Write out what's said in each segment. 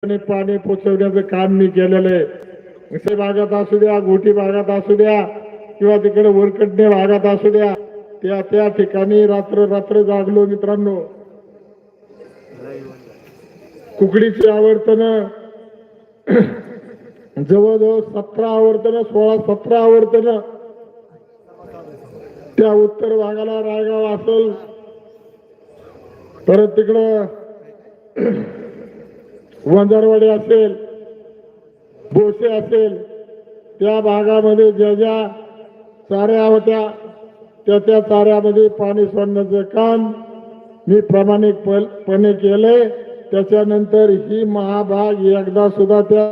पाणी पोचवण्याचं काम मी केलेलं आहे. मुसे भागात असू द्या, गोटी भागात असू द्या किंवा तिकडे वरकटणे भागात असू द्या, त्या त्या ठिकाणी रात्र रात्र जागलो मित्रांनो. कुकडीची आवर्तन जवळजवळ 17 आवर्तन 16-17 आवर्तन त्या उत्तर भागाला रायगाव असेल, परत तिकडं वंजारवाडी असेल, बोसे असेल, त्या भागामध्ये ज्या ज्या चाऱ्या होत्या त्या त्या चाऱ्यामध्ये पाणी सोडण्याचं काम मी प्रामाणिकपणे केलंय. त्याच्यानंतर ही महाभाग एकदा सुद्धा त्या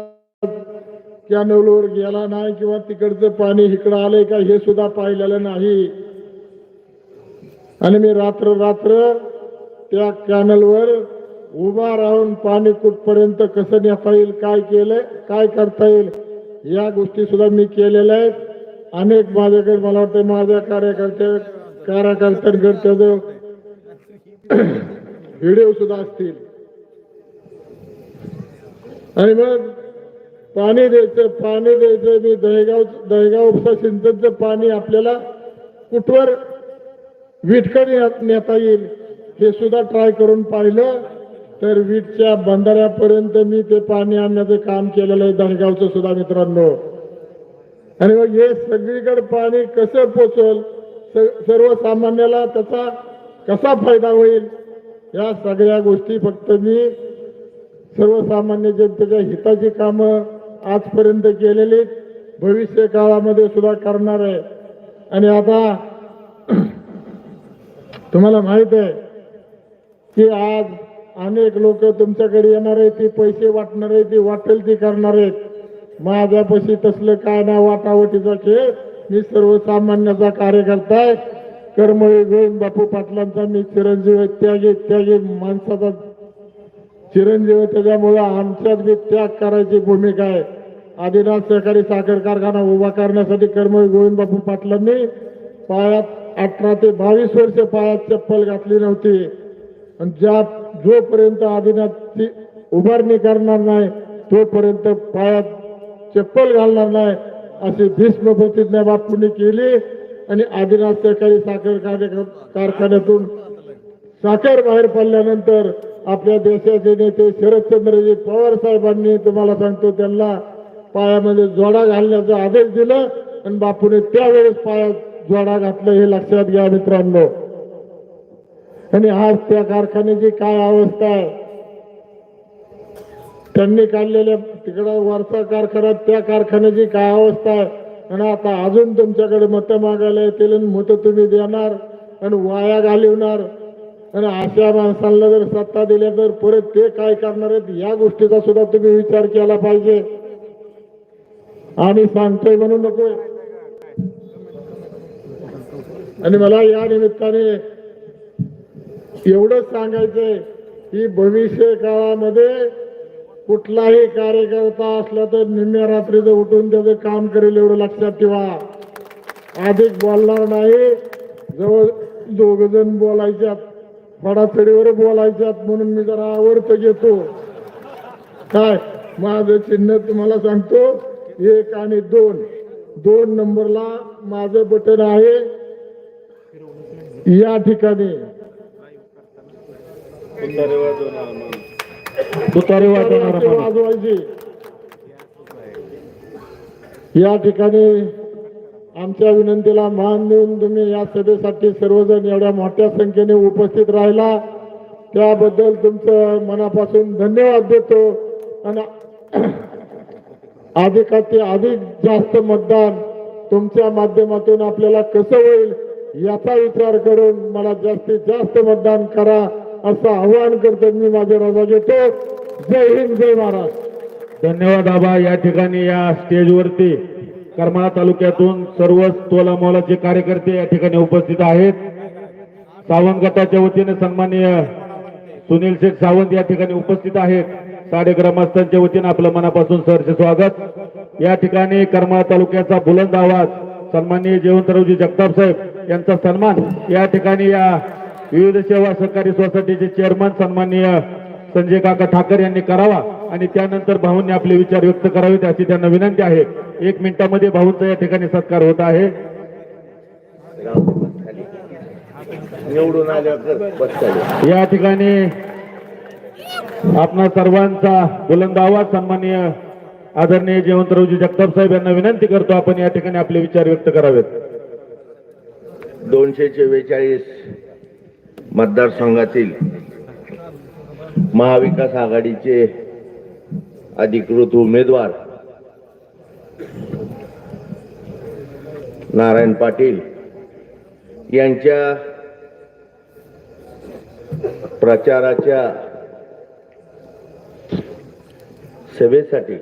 कॅनलवर गेला नाही किंवा तिकडचं पाणी इकडं आलंय का हे सुद्धा पाहिलेलं नाही. आणि मी रात्र रात्र त्या कॅनलवर उभा राहून पाणी कुठपर्यंत कसं नेता येईल, काय केलंय, काय करता येईल या गोष्टी सुद्धा मी केलेल्या आहेत. अनेक माझ्याकडे मला वाटतं माझ्या कार्यकर्त्यांकडे व्हिडिओ सुद्धा असतील. आणि मग पाणी द्यायचं मी दहेगाव उपसा सिंचनचं पाणी आपल्याला कुठवर विटकडे नेता येईल हे सुद्धा ट्राय करून पाहिलं. तर वीटच्या बंधाऱ्यापर्यंत मी ते पाणी आणण्याचं काम केलेलं आहे दहेगावचं सुद्धा मित्रांनो. आणि मग हे सगळीकडे पाणी कसं पोचल, सर्वसामान्याला त्याचा कसा फायदा होईल, या सगळ्या गोष्टी फक्त मी सर्वसामान्य जनतेच्या हिताची कामं आजपर्यंत केलेली, भविष्य काळामध्ये सुद्धा करणार आहे. आणि आता तुम्हाला माहित आहे की आज अनेक लोक तुमच्याकडे येणार आहेत, ती पैसे वाटणार आहेत, ती वाटेल ती करणार आहेत. माझ्यापाशी तसलं काय ना वाटावटीचा खेळ. मी सर्वसामान्याचा कार्यकर्ता आहे. कर्मवीर गोविंद बापू पाटलांचा मी चिरंजीव, त्यागी माणसाचा चिरंजीव. त्याच्यामुळे आमच्यात बी त्याग करायची भूमिका आहे. आदिनाथ सहकारी साखर कारखाना उभा करण्यासाठी कर्मवीर गोविंद बापू पाटलांनी पायात 18 ते 22 वर्ष पायात चप्पल घातली नव्हती. आणि जोपर्यंत आदिनाथची उभारणी करणार नाही तोपर्यंत पायात चप्पल घालणार नाही अशी भीष्म प्रतिज्ञा बापूंनी केली. आणि आदिनाथ सहकारी साखर कारखान्यातून साखर बाहेर पडल्यानंतर आपल्या देशाचे नेते शरदचंद्रजी पवार साहेबांनी, तुम्हाला सांगतो, त्यांना पायामध्ये जोडा घालण्याचा आदेश दिला आणि बापूने त्यावेळेस पायात जोडा घातला, हे लक्षात घ्या मित्रांनो. आणि आज त्या कारखान्याची काय अवस्था आहे, त्यांनी काढलेल्या तिकडं वरचा कारखाना, त्या कारखान्याची काय अवस्था आहे. आणि आता अजून तुमच्याकडे मतं मागायला येतील आणि मतं तुम्ही देणार आणि वाया घालवणार. आणि अशा माणसांना जर सत्ता दिल्या तर परत ते काय करणार आहेत या गोष्टीचा सुद्धा तुम्ही विचार केला पाहिजे. आणि सांगतोय म्हणून नकोय. आणि मला या निमित्ताने एवढंच सांगायचंय की भविष्य काळामध्ये कुठलाही कार्यकर्ता असला तर निम्म्या रात्रीचं उठून त्याचं काम करेल, एवढं लक्षात ठेवा. अधिक बोलणार नाही. जवळ 2 जण बोलायच्यात, फडाचडीवर बोलायच्यात, म्हणून मी जरा आवडतं घेतो. काय माझं चिन्ह तुम्हाला सांगतो, 1 आणि 2 नंबरला माझं बटन आहे. या ठिकाणी तुतारी वाजवायची. या ठिकाणी आमच्या विनंतीला मान देऊन तुम्ही या सभेसाठी सर्वजण एवढ्या मोठ्या संख्येने उपस्थित राहिला त्याबद्दल तुमचं मनापासून धन्यवाद देतो. आणि अधिक जास्त मतदान तुमच्या माध्यमातून आपल्याला कसं होईल याचा विचार करून मला जास्तीत जास्त मतदान करा असं आवाहन करतो. मी माझे रजा घेतो. जय हिंद, जय महाराष्ट्र. धन्यवाद आबा. या ठिकाणी या स्टेजवरती करमाळा तालुक्यातून सर्व तोला मोलाचे कार्यकर्ते या ठिकाणी उपस्थित आहेत. सावंत गटाच्या वतीने सन्माननीय सुनील शेठ सावंत या ठिकाणी उपस्थित आहेत. साडे ग्रामस्थांच्या वतीने आपलं मनापासून सहर्ष स्वागत. या ठिकाणी करमाळा तालुक्याचा बुलंद आवाज सन्माननीय जयवंतरावजी जगताप साहेब यांचा सन्मान या ठिकाणी या विविध सेवा सहकारी सोसायटीचे चेअरमन सन्माननीय संजय काका ठाकर यांनी करावा आणि त्यानंतर भाऊंनी आपले विचार व्यक्त करावेत अशी त्यांना विनंती आहे. 1 मिनिटामध्ये भाऊंचा या ठिकाणी सत्कार होत आहे. निवडून आल्यावर बस खाली. या ठिकाणी आपणा सर्वांचा बुलंद आवाज सन्माननीय आदरणीय जयवंतरावजी जगताप साहेब यांना विनंती करतो, आपण या ठिकाणी आपले विचार व्यक्त करावेत. 244 मतदारसंघातील महाविकास आघाडीचे अधिकृत उमेदवार नारायण पाटील यांच्या प्रचाराच्या सभेसाठी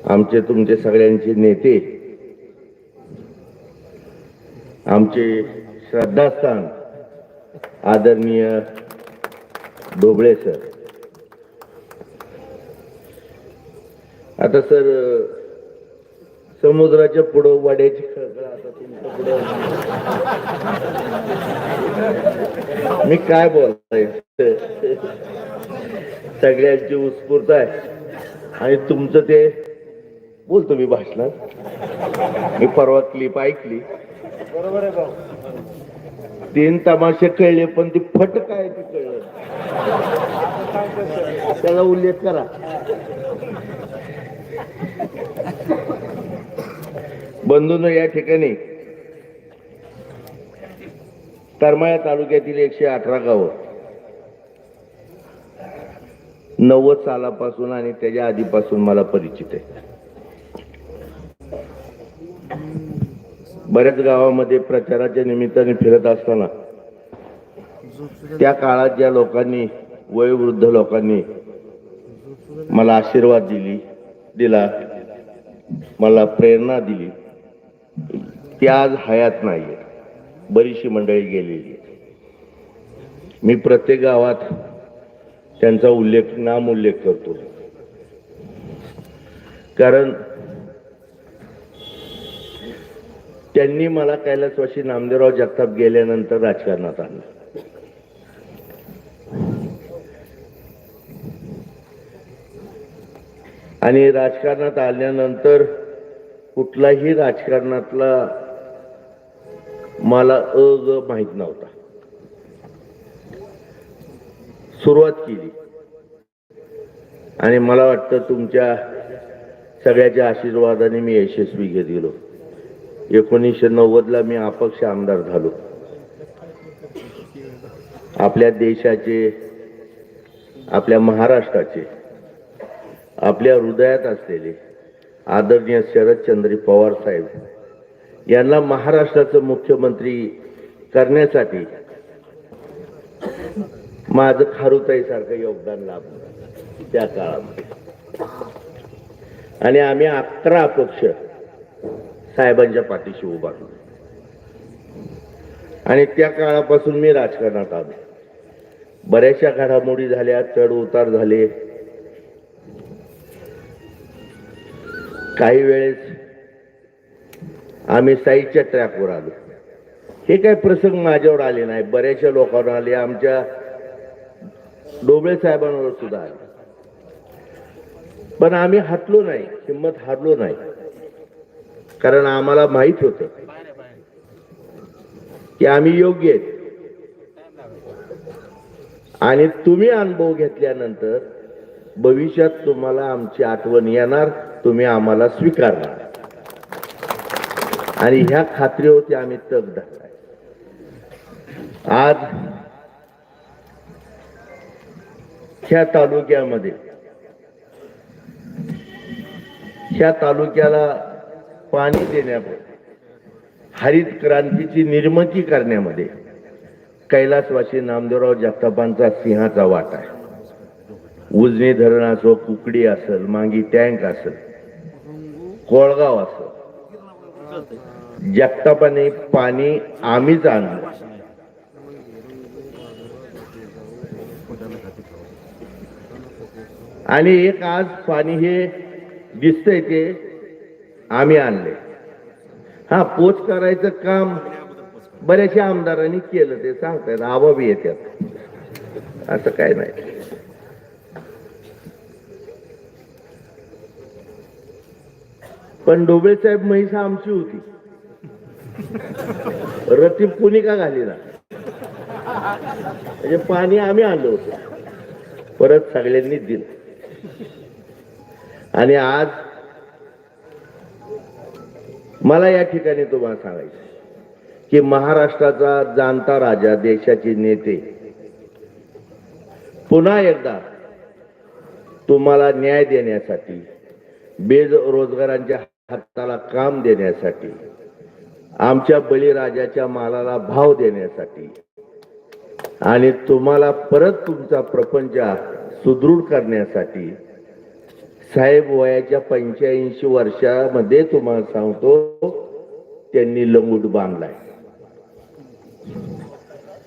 आमचे तुमचे सगळ्यांचे नेते, आमचे श्रद्धास्थान आदरणीय ढोबळे सर. आता सर समुद्राच्या पुढं वाड्याची खळखळ, आता तुमच्या पुढं मी काय बोलायचं, सगळ्यांची उत्स्फूर्त आहे आणि तुमचं ते बोलतो मी भाषणात. मी परवा क्लिप ऐकली, बरोबर आहे भाऊ. 3 तमाशे कळले पण ती फट काय ती कळलं, त्याला उल्लेख करा. बंधूंनो, या ठिकाणी करमाळा तालुक्यातील 118 गावं 90 सालापासून आणि त्याच्या आधीपासून मला परिचित आहे. बऱ्याच गावामध्ये प्रचाराच्या निमित्ताने फिरत असताना त्या काळात ज्या लोकांनी, वयोवृद्ध लोकांनी मला आशीर्वाद दिला, मला प्रेरणा दिली, ती आज हयात नाहीये. बरीचशी मंडळी गेलेली. मी प्रत्येक गावात त्यांचा नाम उल्लेख करतो, कारण त्यांनी मला कैलासवासी नामदेवराव जगताप गेल्यानंतर राजकारणात आणलं. आणि राजकारणात आल्यानंतर कुठलाही राजकारणातला मला माहित नव्हता. सुरुवात केली आणि मला वाटतं तुमच्या सगळ्याच्या आशीर्वादाने मी यशस्वी गेलो. 1990 मी अपक्ष आमदार झालो. आपल्या देशाचे, आपल्या महाराष्ट्राचे, आपल्या हृदयात असलेले आदरणीय शरदचंद्र पवार साहेब यांना महाराष्ट्राचं मुख्यमंत्री करण्यासाठी माझं खारुताईसारखं योगदान लाभलं त्या काळामध्ये. आणि आम्ही 11 अपक्ष साहेबांच्या पाठीशी उभारलो आणि त्या काळापासून मी राजकारणात आलो. बऱ्याचशा घडामोडी झाल्या, चढ उतार झाले. काही वेळेस आम्ही साईडच्या ट्रॅकवर आलो. हे काही प्रसंग माझ्यावर आले नाही, बऱ्याचशा लोकांवर आले, आमच्या ढोबळे साहेबांवर सुद्धा आले. पण आम्ही हटलो नाही, हिंमत हारलो नाही, कारण आम्हाला माहित होतं की आम्ही योग्य आहेत. आणि तुम्ही अनुभव घेतल्यानंतर भविष्यात तुम्हाला आमची आठवण येणार, तुम्ही आम्हाला स्वीकारणार. आणि ह्या खात्रीवरती आम्ही तग धरलाय. आज ह्या तालुक्याला पाणी देण्यामध्ये, हरित क्रांतीची निर्मिती करण्यामध्ये कैलासवासी नामदेवराव जगतापांचा सिंहाचा वाटा आहे. उजनी धरण असो, कुकडी असेल, मांगी टँक असेल, कोळगाव असेल, जगतापाने पाणी आम्हीच आणलं. आणि एक आज पाणी हे दिसतंय ते आम्ही आणले. हा, पोच करायचं काम बऱ्याचशा आमदारांनी केलं, ते सांगतायत, आबाबी येतात, असं काय नाही. पण डोबळे साहेब म्हैस आमची होती, रतीब कुणी का घालीना, म्हणजे पाणी आम्ही आणलं होतं, परत सगळ्यांनी दिलं. आणि आज मला या ठिकाणी तुम्हाला सांगायचं की महाराष्ट्राचा जाणता राजा, देशाचे नेते पुन्हा एकदा तुम्हाला न्याय देण्यासाठी, बेरोजगारांच्या हाताला काम देण्यासाठी, आमच्या बळीराजाच्या मालाला भाव देण्यासाठी आणि तुम्हाला परत तुमचा प्रपंच सुदृढ करण्यासाठी साहेब वयाच्या 85 वर्षामध्ये तुम्हाला सांगतो त्यांनी लंगूट बांधलाय.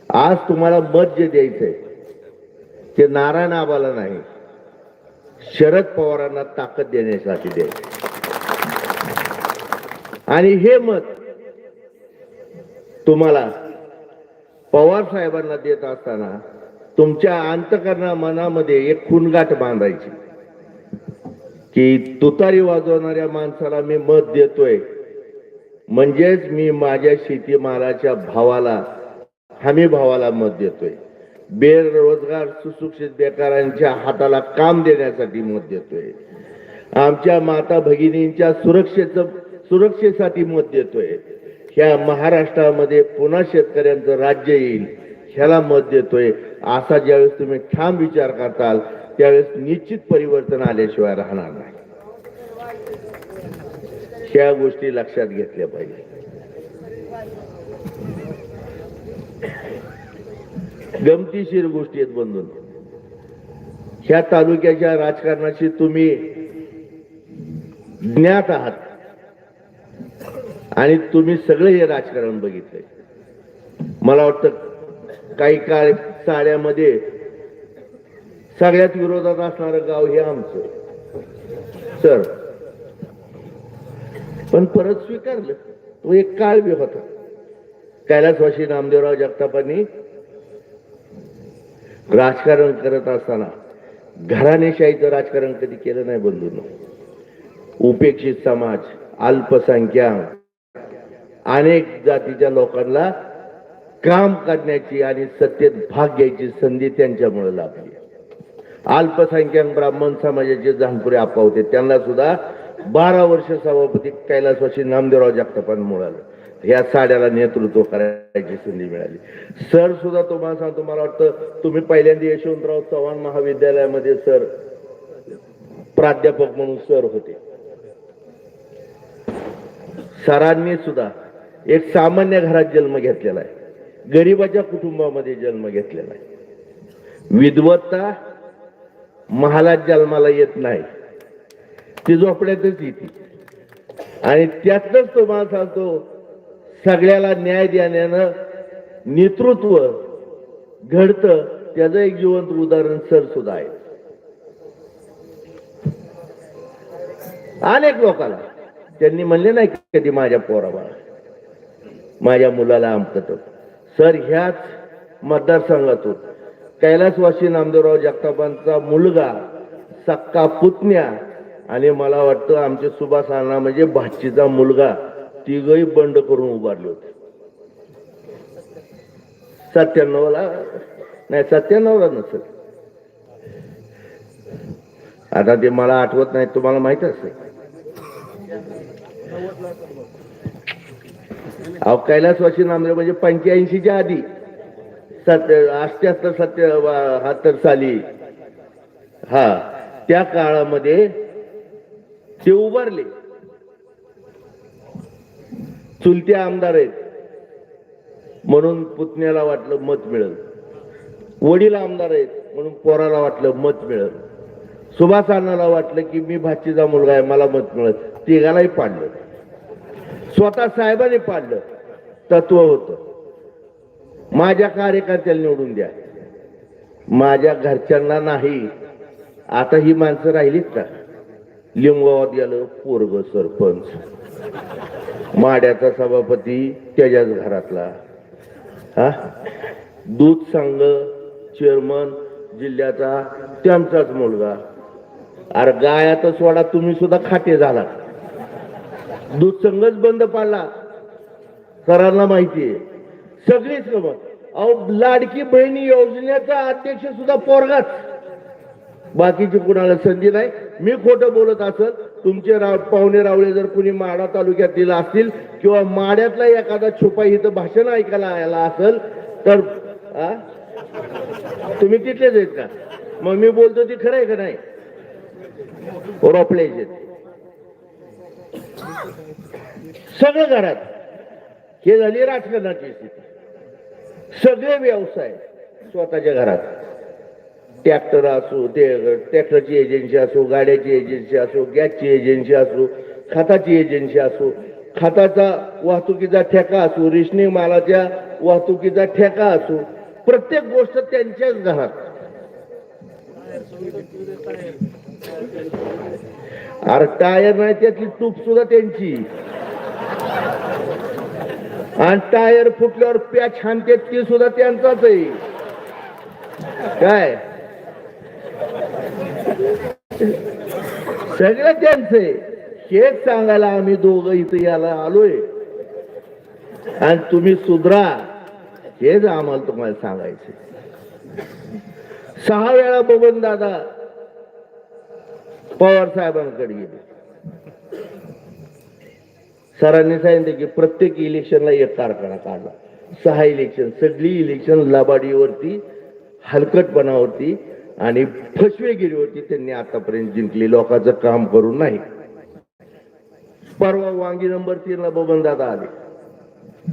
आज तुम्हाला मत जे द्यायचंय ते नारायण आबाला नाही, शरद पवारांना ताकद देण्यासाठी द्यायचं. आणि हे मत तुम्हाला पवार साहेबांना देत असताना तुमच्या अंतःकरणा मनामध्ये एक खूणगाठ बांधायची की तुतारी वाजवणाऱ्या माणसाला मी मत देतोय म्हणजेच मी माझ्या शेतीमालाच्या भावाला, हमी भावाला मत देतोय, बेरोजगार सुशिक्षित बेकारांच्या हाताला काम देण्यासाठी मत देतोय, आमच्या माता भगिनींच्या सुरक्षेसाठी मत देतोय, ह्या महाराष्ट्रामध्ये पुन्हा शेतकऱ्यांचं राज्य येईल ह्याला मत देतोय. असा ज्यावेळेस तुम्ही ठाम विचार करताल त्यावेळेस निश्चित परिवर्तन आल्याशिवाय राहणार नाही. ह्या गोष्टी लक्षात घेतल्या पाहिजे. गमतीशीर गोष्टी आहेत बंधून, ह्या तालुक्याच्या राजकारणाशी तुम्ही ज्ञात आहात आणि तुम्ही सगळे हे राजकारण बघितलंय. मला वाटतं काही काळ साड्यामध्ये सगळ्यात विरोधात असणारं गाव हे आमचं सर, पण परत स्वीकारलं. तो एक काळ बी होता. कैलासवासी नामदेवराव जगतापांनी राजकारण करत असताना घराणेशाहीचं राजकारण कधी केलं नाही बंधूंनो. उपेक्षित समाज, अल्पसंख्याक, अनेक जातीच्या लोकांना काम करण्याची आणि सत्तेत भाग घ्यायची संधी त्यांच्यामुळे लाभली. अल्पसंख्याक ब्राह्मण समाजाचे जानपुरे आप्पा होते, त्यांना सुद्धा 12 वर्ष सभापती कैलासवासी नामदेवराव जगतापांमुळे आलं. ह्या साड्याला नेतृत्व करायची संधी मिळाली. सर सुद्धा तुम्हाला सांगतो, मला वाटतं तुम्ही पहिल्यांदा यशवंतराव चव्हाण महाविद्यालयामध्ये सर प्राध्यापक म्हणून सर होते. सरांनी सुद्धा एक सामान्य घरात जन्म घेतलेला आहे, गरिबाच्या कुटुंबामध्ये जन्म घेतलेला आहे. विद्वत्ता महालात जन्माला येत नाही, ती झोपड्यातच येते. आणि त्यातच तुम्हाला सांगतो सगळ्याला न्याय देण्यानं नेतृत्व घडतं, त्याचं एक जिवंत उदाहरण सर सुद्धा आहे. अनेक लोकांना त्यांनी म्हणले नाही कधी माझ्या पोराबाळा, माझ्या मुलाला आमकत. सर ह्याच मतदारसंघातून कैलासवासी नामदेवराव जगतापांचा मुलगा, सक्का पुतण्या आणि मला वाटतं आमचे सुभाष अण्णा म्हणजे भाचीचा मुलगा, तिघही बंड करून उभारले होते. 97ला नाही, 97ला नसेल, आता ते मला आठवत नाही, तुम्हाला माहित असेल. अहो कैलासवासी नामदेव म्हणजे 85च्या आधी 78 साली हा त्या काळामध्ये ते उभारले. चुलते आमदार आहेत म्हणून पुतण्याला वाटलं मत मिळेल, वडील आमदार आहेत म्हणून पोराला वाटलं मत मिळेल, सुभाष अण्णाला वाटलं की मी भाचीचा मुलगा आहे मला मत मिळेल, तिघालाही पाडलं. स्वतः साहेबांनी पाडलं. तत्व होतं माझ्या कार्यकर्त्याला निवडून द्या, माझ्या घरच्यांना नाही. आता ही माणसं राहिलीत का? लिंगावात गेलं पोरग सरपंच, माड्याचा सभापती त्याच्याच घरातला, हा दूध संघ चेअरमन जिल्ह्याचा त्यांचाच मुलगा. अरे गायात सोडा, तुम्ही सुद्धा खाते झाला. दूध संघच बंद पाडला, सरांना माहितीये. सगळीच कामं. अहो, लाडकी बहिणी योजनेचा अध्यक्ष सुद्धा पोरगाच, बाकीची कुणाला संधी नाही. मी खोटं बोलत असेल, तुमचे पाहुणे रावळे जर कुणी माढा तालुक्यातील असतील किंवा माढ्यातला एखादा छुपा इथं भाषण ऐकायला आला असेल तर तुम्ही तिथलेच आहेत का? मग मी बोलतो ती खरं आहे का नाही? रोपल्याचे सगळं घरात. हे झाली राजकारणाची स्थिती. सगळे व्यवसाय स्वतःच्या घरात. ट्रॅक्टर असो, ते ट्रॅक्टरची एजन्सी असो, गाड्याची एजन्सी असो, गॅसची एजन्सी असो, खताची एजन्सी असो, खताचा वाहतुकीचा ठेका असो, रेशनिंग मालाच्या वाहतुकीचा ठेका असो, प्रत्येक गोष्ट त्यांच्याच घरात. अरे टायर नाही, त्यातली तूप सुद्धा त्यांची. आणि टायर फुटल्यावर पॅच हाणते ती सुद्धा त्यांचाच आहे. काय सगळं त्यांचंय. हेच सांगायला आम्ही दोघं इथं याला आलोय. आणि तुम्ही सुधरा, हेच आम्हाला तुम्हाला सांगायचं. 6 वेळा बबन दादा पवार साहेबांकडे गेले. सरांनी सांगितलं की प्रत्येक इलेक्शनला एक कारखाना काढला. 6 इलेक्शन, सगळी इलेक्शन लबाडीवरती, हलकटपणावरती आणि फसवेगिरीवरती त्यांनी आतापर्यंत जिंकले, लोकांचं काम करून नाही. परवा वांगी नंबर 3 ला बबन दादा आले.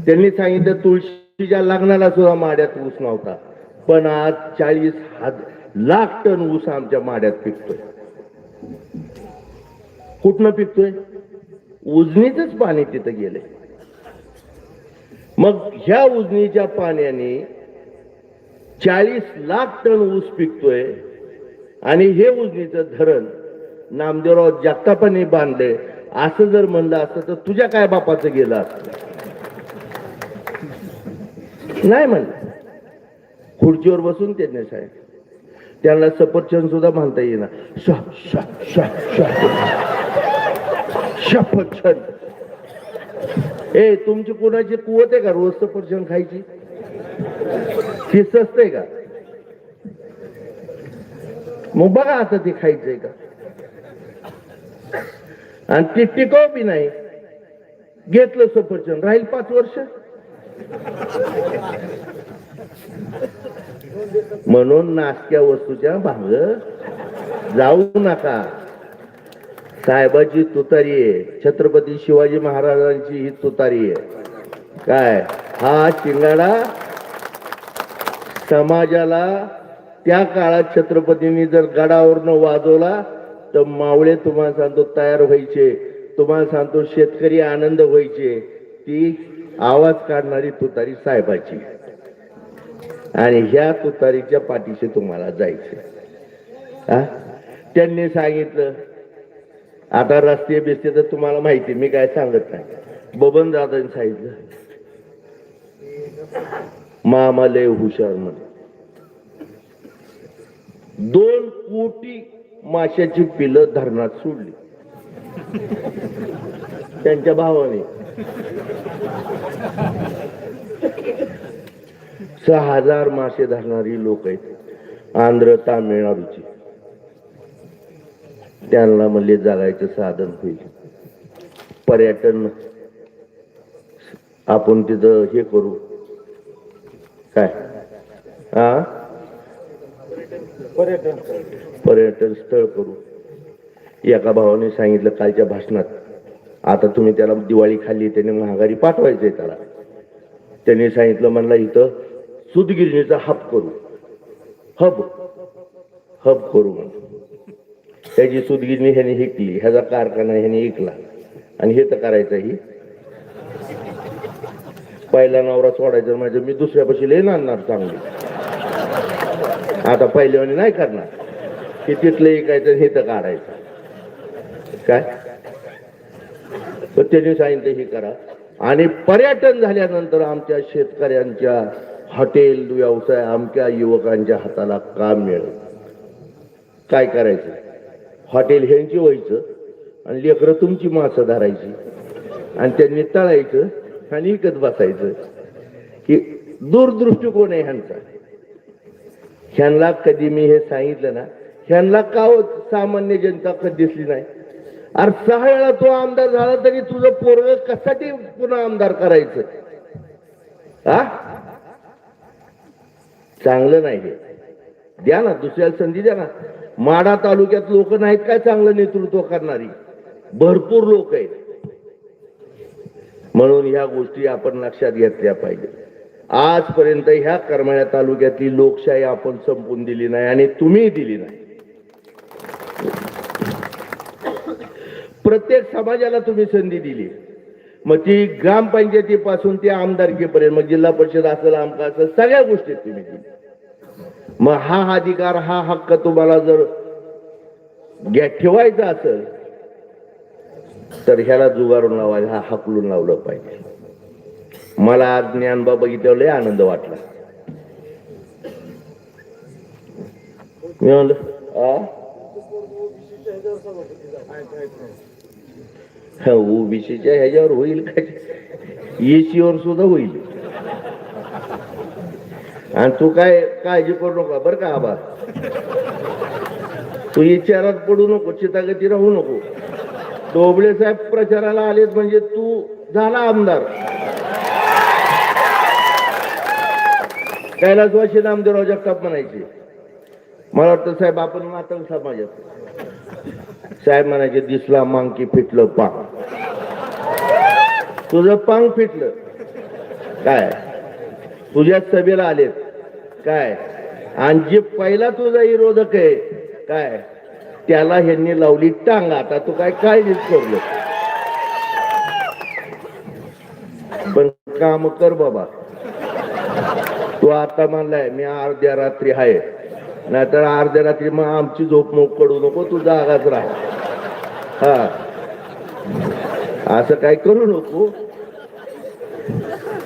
त्यांनी सांगितलं तुळशीच्या लग्नाला सुद्धा माड्यात ऊस नव्हता, पण आज 40 लाख टन ऊस आमच्या माड्यात पिकतोय. कुठनं पिकतोय? उजनीचंच पाणी तिथं गेलंय. मग ह्या उजनीच्या पाण्याने 40 लाख टन ऊस पिकतोय. आणि हे उजनीचं धरण नामदेवराव जगतापांनी बांधले. असं जर म्हणलं असतं तर तुझ्या काय बापाचं गेलं असतं? नाही म्हणलं. खुर्चीवर बसून त्यांनी सांगितलं. त्यांना सफरचंद सुद्धा म्हणता येईना. सफरचंद. ए, तुमची कोणाची कुवत आहे का रोज सफरचंद खायची? ती स्वस्त आहे का? मग बघा आता ते खायचंय का? आणि ती टिकाऊ बी नाही. घेतलं सफरचंद, राहील 5 वर्ष. म्हणून नाशक्या वस्तूच्या भांग जाऊ नका. साहेबाची तुतारी आहे, छत्रपती शिवाजी महाराजांची ही तुतारी आहे. काय हा शिंगाडा समाजाला त्या काळात छत्रपतींनी जर गडावरनं वाजवला तर मावळे तुम्हाला सांगतो तयार व्हायचे. तुम्हाला सांगतो शेतकरी आनंद व्हायचे. ती आवाज काढणारी तुतारी साहेबाची. आणि ह्या तुतारीच्या पाठीशी तुम्हाला जायचं. त्यांनी सांगितलं आता रस्ते बिस्ते तर तुम्हाला माहिती, मी काय सांगत नाही. बबन दादांनी सांगितलं मामा लय हुशार म्हणे. 2 कोटी माशाची पिलं धरणात सोडली त्यांच्या भावाने. 6,000 मासे धरणारी लोक आहेत आंध्र तामिळनाडूची. त्यांना म्हणले जगायचं साधन होईल. पर्यटन आपण तिथं हे करू. काय पर्यटन स्थळ करू. एका भावाने सांगितलं कालच्या भाषणात, आता तुम्ही त्याला दिवाळी खाल्ली त्याने महागारी पाठवायचंय त्याला. त्यांनी सांगितलं म्हणला इथं सूतगिरणीचा हब करू. हब करू म्हणून. त्याची सूतगिरणी ह्याने हिकली, ह्याचा कारखाना ह्याने हिकला. आणि हे तर करायचं ही पहिला नवरा सोडायचं म्हणजे मी दुसऱ्यापाशी लय आणणार चांगली. आता पहिल्यावानी नाही करणार. हे तिथलं ऐकायचं, हे तर काढायचं. काय त्यांनी सांगितलं हे करा. आणि पर्यटन झाल्यानंतर आमच्या शेतकऱ्यांच्या हॉटेल व्यवसाय आमच्या युवकांच्या हाताला काम मिळेल. काय करायचं? हॉटेल ह्यांची व्हायचं आणि लेकरं तुमची माणसं धरायची. आणि त्यांनी तळायचं आणि विकत बसायचं. की दूरदृष्टिकोन आहे ह्यांचा. ह्यांना कधी मी हे सांगितलं ना, ह्यांना का सामान्य जनता कधी दिसली नाही? अरे 6 वेळा तो आमदार झाला तरी तुझं पोरग कशासाठी पुन्हा आमदार करायचं? हा, चांगलं नाही हे. द्या ना, दुसऱ्याला संधी द्या ना. माढा तालुक्यात लोक नाहीत काय चांगलं नेतृत्व करणारी? भरपूर लोक आहेत. म्हणून ह्या गोष्टी आपण लक्षात घेतल्या पाहिजे. आजपर्यंत ह्या करमाळ्या तालुक्यातली लोकशाही आपण संपवून दिली नाही आणि तुम्ही दिली नाही. प्रत्येक समाजाला तुम्ही संधी दिली. मग ती ग्रामपंचायतीपासून ते आमदारकीपर्यंत, मग जिल्हा परिषद असेल, आमका असेल, सगळ्या गोष्टीत तुम्ही दिली. मग हा अधिकार, हा हक्क तुम्हाला जर ठेवायचा असेल तर ह्याला जुगारून लावायला, हा हकलून लावलं पाहिजे. मला आज ज्ञानबा बघितल्यावर लय आनंद वाटला. मी म्हणलं ओबीसीच्या ह्याच्यावर होईल काय? एसीवर सुद्धा होईल. आणि तू काय काळजी करू नका बरं का आबा. तू विचारात पडू नको, चितागती राहू नको. डोबळे साहेब प्रचाराला आलेत म्हणजे तू झाला आमदार. कैलासवासी नामदेवराव जगताप म्हणायचे, मला वाटतं साहेब आपण मातंग समाजात. साहेब म्हणायचे, दिसला मांकी फिटलं पांग. तुझं पांग फिटलं काय? तुझ्या सभेला आलेत काय? आणि जे पहिला तुझा विरोधक आहे काय, त्याला ह्यांनी लावली टांग. आता तू काय काळजीच करू, पण काम कर बाबा. तू आता म्हणलाय मी अर्ध्या रात्री आहे, नाहीतर अर्ध्या रात्री मग आमची झोप मोक करू नको, तू जागाच राहा. हा, असं काय करू नको.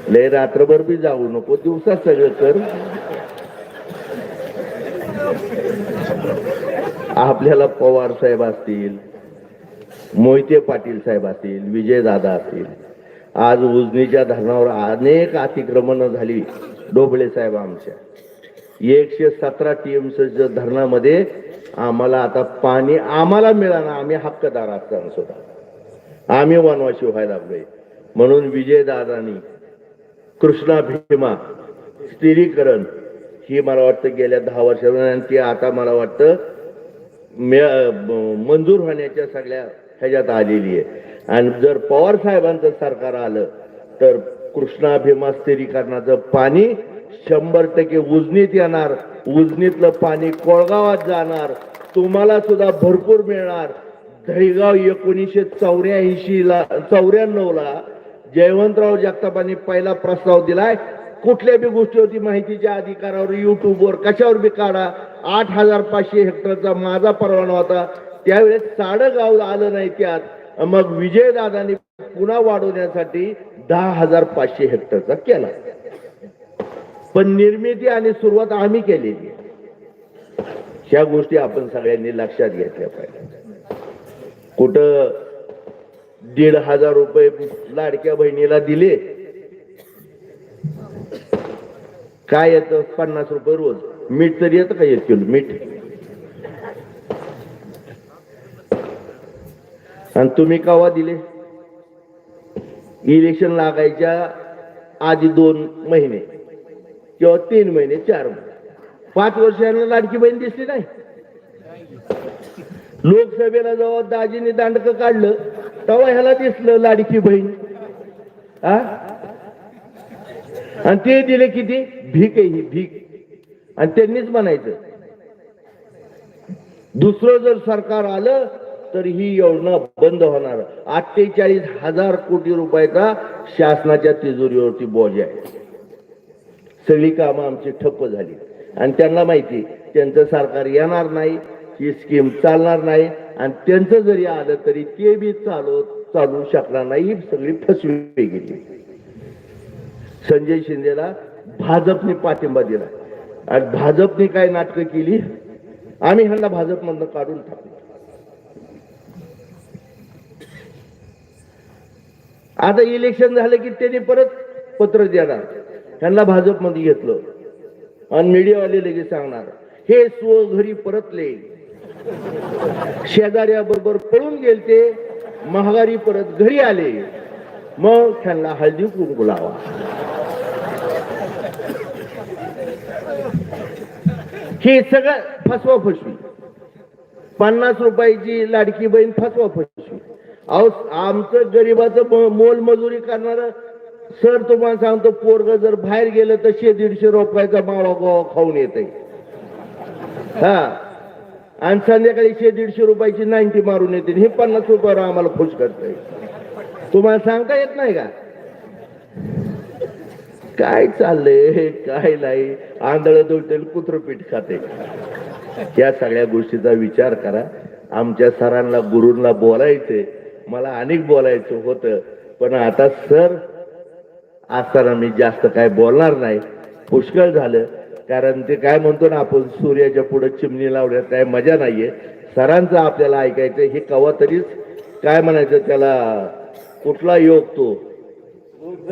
लय रात्रभर बी जाऊ नको, दिवसा सगळं कर. आपल्याला पवार साहेब असतील, मोहिते पाटील साहेब असतील, विजय दादा असतील, आज उजनीच्या धरणावर अनेक अतिक्रमण झाली. डोबळे साहेब आमच्या 117 टीएमसीच्या धरणामध्ये आम्हाला आता पाणी आम्हाला मिळालं. आम्ही हक्कदार असताना सुद्धा आम्ही वनवासी व्हायला लागलोय. म्हणून विजय दादानी कृष्णा भीमा स्थिरीकरण ही मला वाटतं गेल्या 10 वर्षांनी ती आता मला वाटतं मंजूर होण्याच्या सगळ्या ह्याच्यात आलेली आहे. आणि जर पवार साहेबांचं सरकार आलं तर कृष्णा भीमा स्थिरीकरणाचं पाणी 100% उजनीत येणार. उजनीतलं पाणी कोळगावात जाणार, तुम्हाला सुद्धा भरपूर मिळणार. धैगाव 1994ला जयवंतराव जगतापांनी पहिला प्रस्ताव दिलाय. कुठल्या बी गोष्टीवरती माहितीच्या अधिकारावर युट्यूबवर कशावर बी काढा. 8500 हेक्टरचा माझा परवाना होता, त्यावेळेस साडगाव आलं नाही त्यात. मग विजयदादांनी पुन्हा वाढवण्यासाठी 10,500 हेक्टरचा केला. पण निर्मिती आणि सुरुवात आम्ही केलेली. ह्या गोष्टी आपण सगळ्यांनी लक्षात घेतल्या पाहिजे. कुठं 1,500 रुपये लाडक्या बहिणीला दिले, काय येतं? 50 रुपये रोज. मीठ तरी येतं का 1 किलो मीठ? आणि तुम्ही केव्हा दिले? इलेक्शन लागायच्या आधी 2 महिने किंवा 3 महिने 4 महिने. 5 वर्षांना लाडकी बहीण दिसली नाही. लोकसभेला जेव्हा दाजीने दांडकं काढलं तेव्हा ह्याला दिसलं लाडकी बहीण. आणि ते दिले किती? भीक आहे ही, भीक. आणि त्यांनीच म्हणायचं दुसरं जर सरकार आलं तर ही योजना बंद होणार. 48,000 कोटी रुपयाचा शासनाच्या तिजोरीवरती बोज आहे. सगळी कामं आमची ठप्प झाली आणि त्यांना माहिती त्यांचं सरकार येणार नाही, ही स्कीम चालणार नाही. आणि त्यांचं जरी आलं तरी ते बी चालू शकणार नाही. ही सगळी फसवी गेली. संजय शिंदेला भाजपने पाठिंबा दिला आणि भाजपने काय नाटकं केली, आम्ही ह्यांना भाजपमधनं काढून टाकलो. आता इलेक्शन झालं की त्यांनी परत पत्र देणार, त्यांना भाजपमध्ये घेतलं आणि मीडियावाले लगेच सांगणार हे स्वघरी परतले, शेजाऱ्याबरोबर पळून गेलते, महागारी परत घरी आले, मग त्यांना हळदी कुंकू लावा. हे सगळं फसवा फसवी. 50 रुपयाची लाडकी बहीण फसवा फसवी. अहो आमचं गरीबाचं मोलमजुरी करणार सर, तुम्हाला सांगतो, पोरग जर बाहेर गेलं तर 100-150 रुपयाचा मावा गोवा खाऊन येते. हा, आणि संध्याकाळी 100-150 रुपयाची 90 मारून येते. हे 50 रुपयावर आम्हाला खुश करतंय. तुम्हाला सांगता येत नाही का काय चाललंय, काय नाही. आंधळ दोटेल कुत्रपीठ खाते. या सगळ्या गोष्टीचा विचार करा. आमच्या सरांना गुरूंना बोलायचे, मला अनेक बोलायचं होतं, पण आता सर असताना मी जास्त काय बोलणार नाही. पुष्कळ झालं, कारण ते काय म्हणतो ना आपण, सूर्याच्या पुढे चिमणी लावण्यात काय मजा नाहीये. सरांचं आपल्याला ऐकायचं. हे कवा तरीच काय म्हणायचं त्याला, कुठला योग तो दुग्ध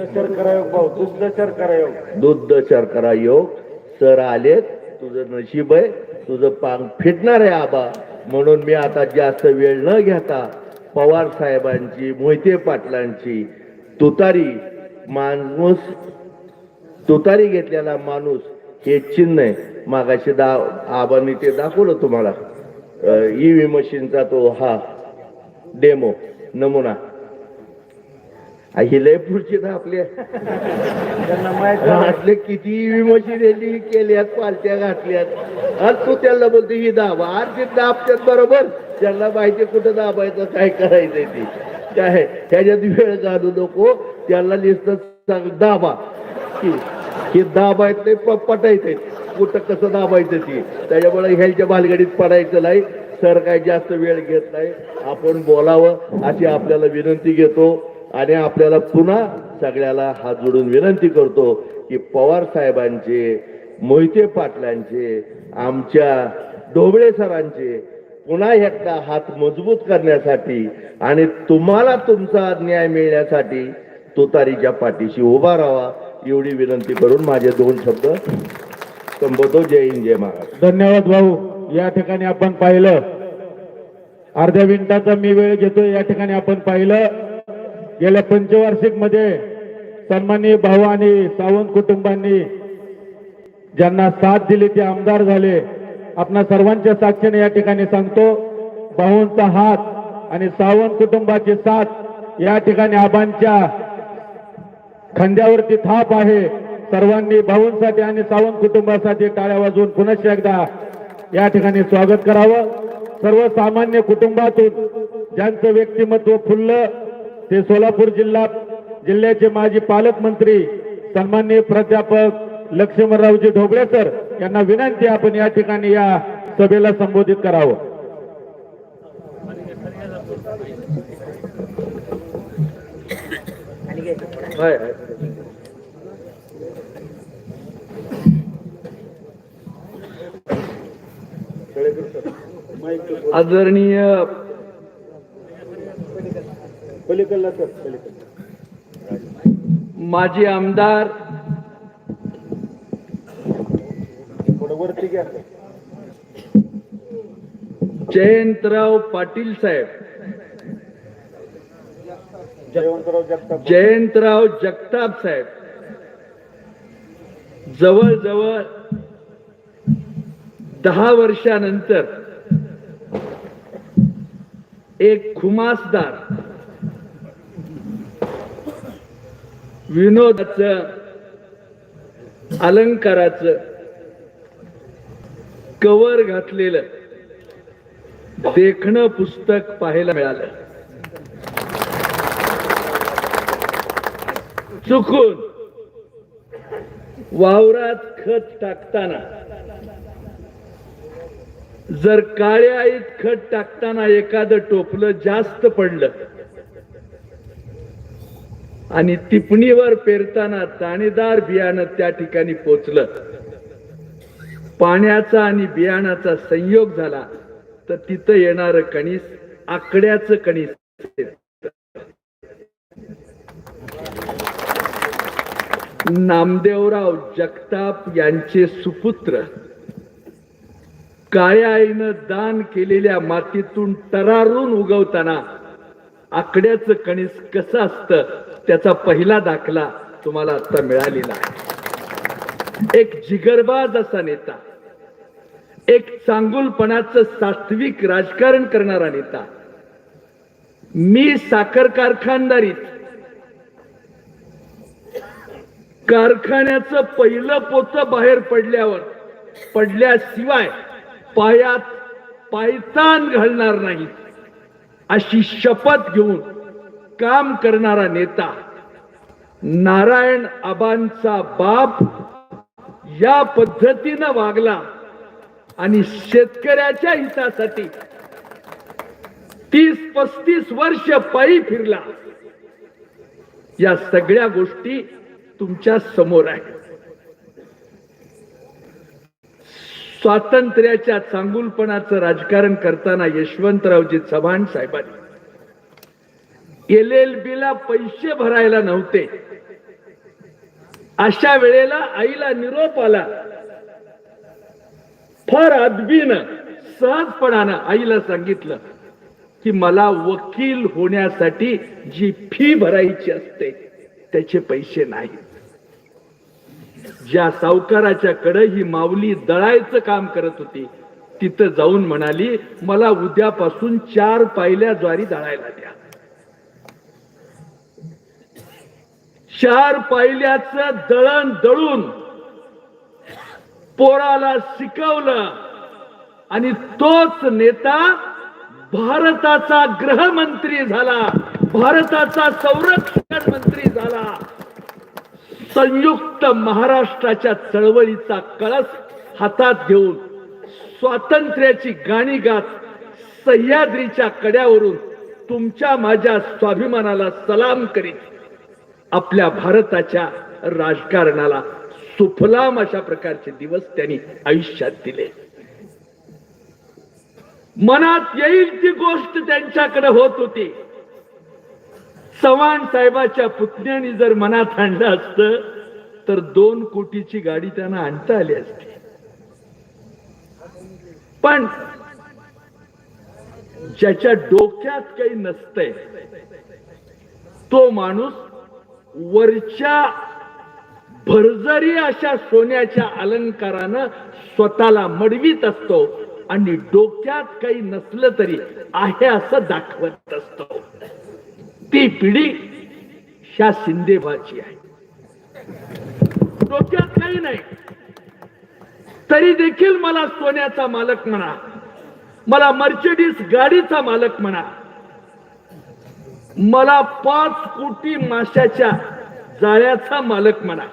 शर्करा योग. सर आलेत, तुझं नशीब आहे, तुझं पांग फिटणार आहे आबा. म्हणून मी आता जास्त वेळ न घेता पवार साहेबांची, मोहिते पाटलांची तुतारी, माणूस तुतारी घेतलेला माणूस हे चिन्ह आहे. मागाशी आबांनी ते दाखवलं तुम्हाला, ईव्ही मशीनचा तो हा डेमो नमुना. ही लय पुढची ना आपल्या घातले किती ईव्ही मशीन केल्यात, पालत्या घातल्यात, आणि तू त्याला बोलते ही दाबा. आणि ते दाबतात बरोबर, त्यांना माहिती कुठं दाबायचं, काय करायचंय ते काय. ह्याच्यात वेळ घालू नको, त्यांना लिहितं दाबा की दाबायचं नाही, पटायचंय कुठं कसं दाबायचं ती. त्याच्यामुळे ह्याच्या भालगडीत पडायचं नाही. सर काय जास्त वेळ घेत नाही, आपण बोलावं अशी आपल्याला विनंती घेतो. आणि आपल्याला पुन्हा सगळ्याला हात जोडून विनंती करतो की पवार साहेबांचे, मोहिते पाटलांचे, आमच्या ढोबळे सरांचे पुन्हा एकदा हात मजबूत करण्यासाठी आणि तुम्हाला तुमचा न्याय मिळण्यासाठी तुतारीच्या पाठीशी उभा राहावा, एवढी विनंती करून माझे 2 शब्द संबोधतो. जय हिंद, जय महाराष्ट्र. धन्यवाद भाऊ. या ठिकाणी आपण पाहिलं, अर्ध्या मिनिटाचा मी वेळ घेतो. या ठिकाणी आपण पाहिलं, गेल्या पंचवार्षिक मध्ये सन्माननीय भाऊ आणि सावंत कुटुंबांनी ज्यांना साथ दिली ते आमदार झाले. आपणा सर्वांच्या साक्षीने या ठिकाणी सांगतो, भाऊंचा हात आणि सावंत कुटुंबाची साथ या ठिकाणी आबांच्या खांद्यावरती थाप आहे. सर्वांनी भाऊंसाठी आणि सावंत कुटुंबासाठी टाळ्या वाजवून पुन्हा एकदा या ठिकाणी स्वागत करावं. सर्वसामान्य कुटुंबातून ज्यांचं व्यक्तिमत्व फुललं ते सोलापूर जिल्ह्याचे माजी पालकमंत्री सन्माननीय प्राध्यापक लक्ष्मणरावजी ढोबळे सर यांना विनंती, आपण या ठिकाणी या सभेला संबोधित करावं. आदरणीय माजी आमदार जयंतराव पाटील साहेब, जयंतराव जगताप साहेब, जवळजवळ 10 वर्षानंतर एक खुमासदार, विनोदाचं, अलंकाराचं कवर घातलेलं देखणं पुस्तक पाहायला मिळालं. चुकून वावरात खत टाकताना, जर काळ्या आईत खत टाकताना एखादं टोपलं जास्त पडलं आणि टिपणीवर पेरताना दाणेदार बियाणं त्या ठिकाणी पोचलं, पाण्याचा आणि बियाणाचा संयोग झाला, तर तिथं येणारं कणीस आकड्याचं कणीस. नामदेवराव जगताप यांचे सुपुत्र काळ्या आईनं दान केलेल्या मातीतून टरारून उगवताना आकड्याचं कणीस कसं असतं त्याचा पहिला दाखला तुम्हाला आता मिळालेला आहे. एक जिगरबाज असा नेता, एक चांगुलपणाचं सात्विक राजकारण करणारा नेता. मी साखर कारखानदारीत कारखान्याचं पहिलं पोतं बाहेर पडल्याशिवाय पायात पायतान घालणार नाही अशी शपथ घेऊन काम करणारा नेता, नारायण आबांचा बाप या पद्धतीनं वागला आणि शेतकऱ्याच्या हितासाठी 30-35 वर्ष पायी फिरला. या सगळ्या गोष्टी तुमच्या समोर आहेत. स्वातंत्र्याच्या चांगुलपणाचं राजकारण करताना यशवंतरावजी चव्हाण साहेबांनी LLB ला पैसे भरायला नव्हते. अशा वेळेला आईला निरोप आला. फार अदबीनं सहजपणानं आईला सांगितलं की मला वकील होण्यासाठी जी फी भरायची असते त्याचे पैसे नाही. ज्या सावकाराच्या कडे ही माऊली दळायचं काम करत होती तिथं जाऊन म्हणाली मला उद्यापासून 4 पायल्या ज्वारी दळायला द्या. 4 पायल्याचं दळण दळून पोराला शिकवलं आणि तोच नेता भारताचा गृहमंत्री झाला, भारताचा संरक्षण मंत्री झाला. संयुक्त महाराष्ट्राच्या चळवळीचा कळस हातात घेऊन स्वातंत्र्याची गाणी गात सह्याद्रीच्या कड्यावरून तुमच्या माझ्या स्वाभिमानाला सलाम करीत आपल्या भारताच्या राजकारणाला सुफलाम अशा प्रकारचे दिवस त्यांनी आयुष्यात दिले. मनात येईल ती गोष्ट त्यांच्याकडे होत होती. चव्हाण साहेबाच्या पुतण्याने जर मनात आणलं असतं तर 2 कोटीची गाडी त्यांना आणता आली असती. पण ज्याच्या डोक्यात काही नसतंय तो माणूस वरच्या भरजरी अशा सोन्याच्या अलंकारानं स्वतःला मडवीत असतो आणि डोक्यात काही नसलं तरी आहे असं दाखवत असतो. ती पिढी ह्या शिंदेबाची आहे. डोक्यात काही नाही तरी देखील मला सोन्याचा मालक म्हणा, मला मर्सिडीज गाडीचा मालक म्हणा, मला 5 कोटी माशाच्या जाळ्याचा मालक म्हणा.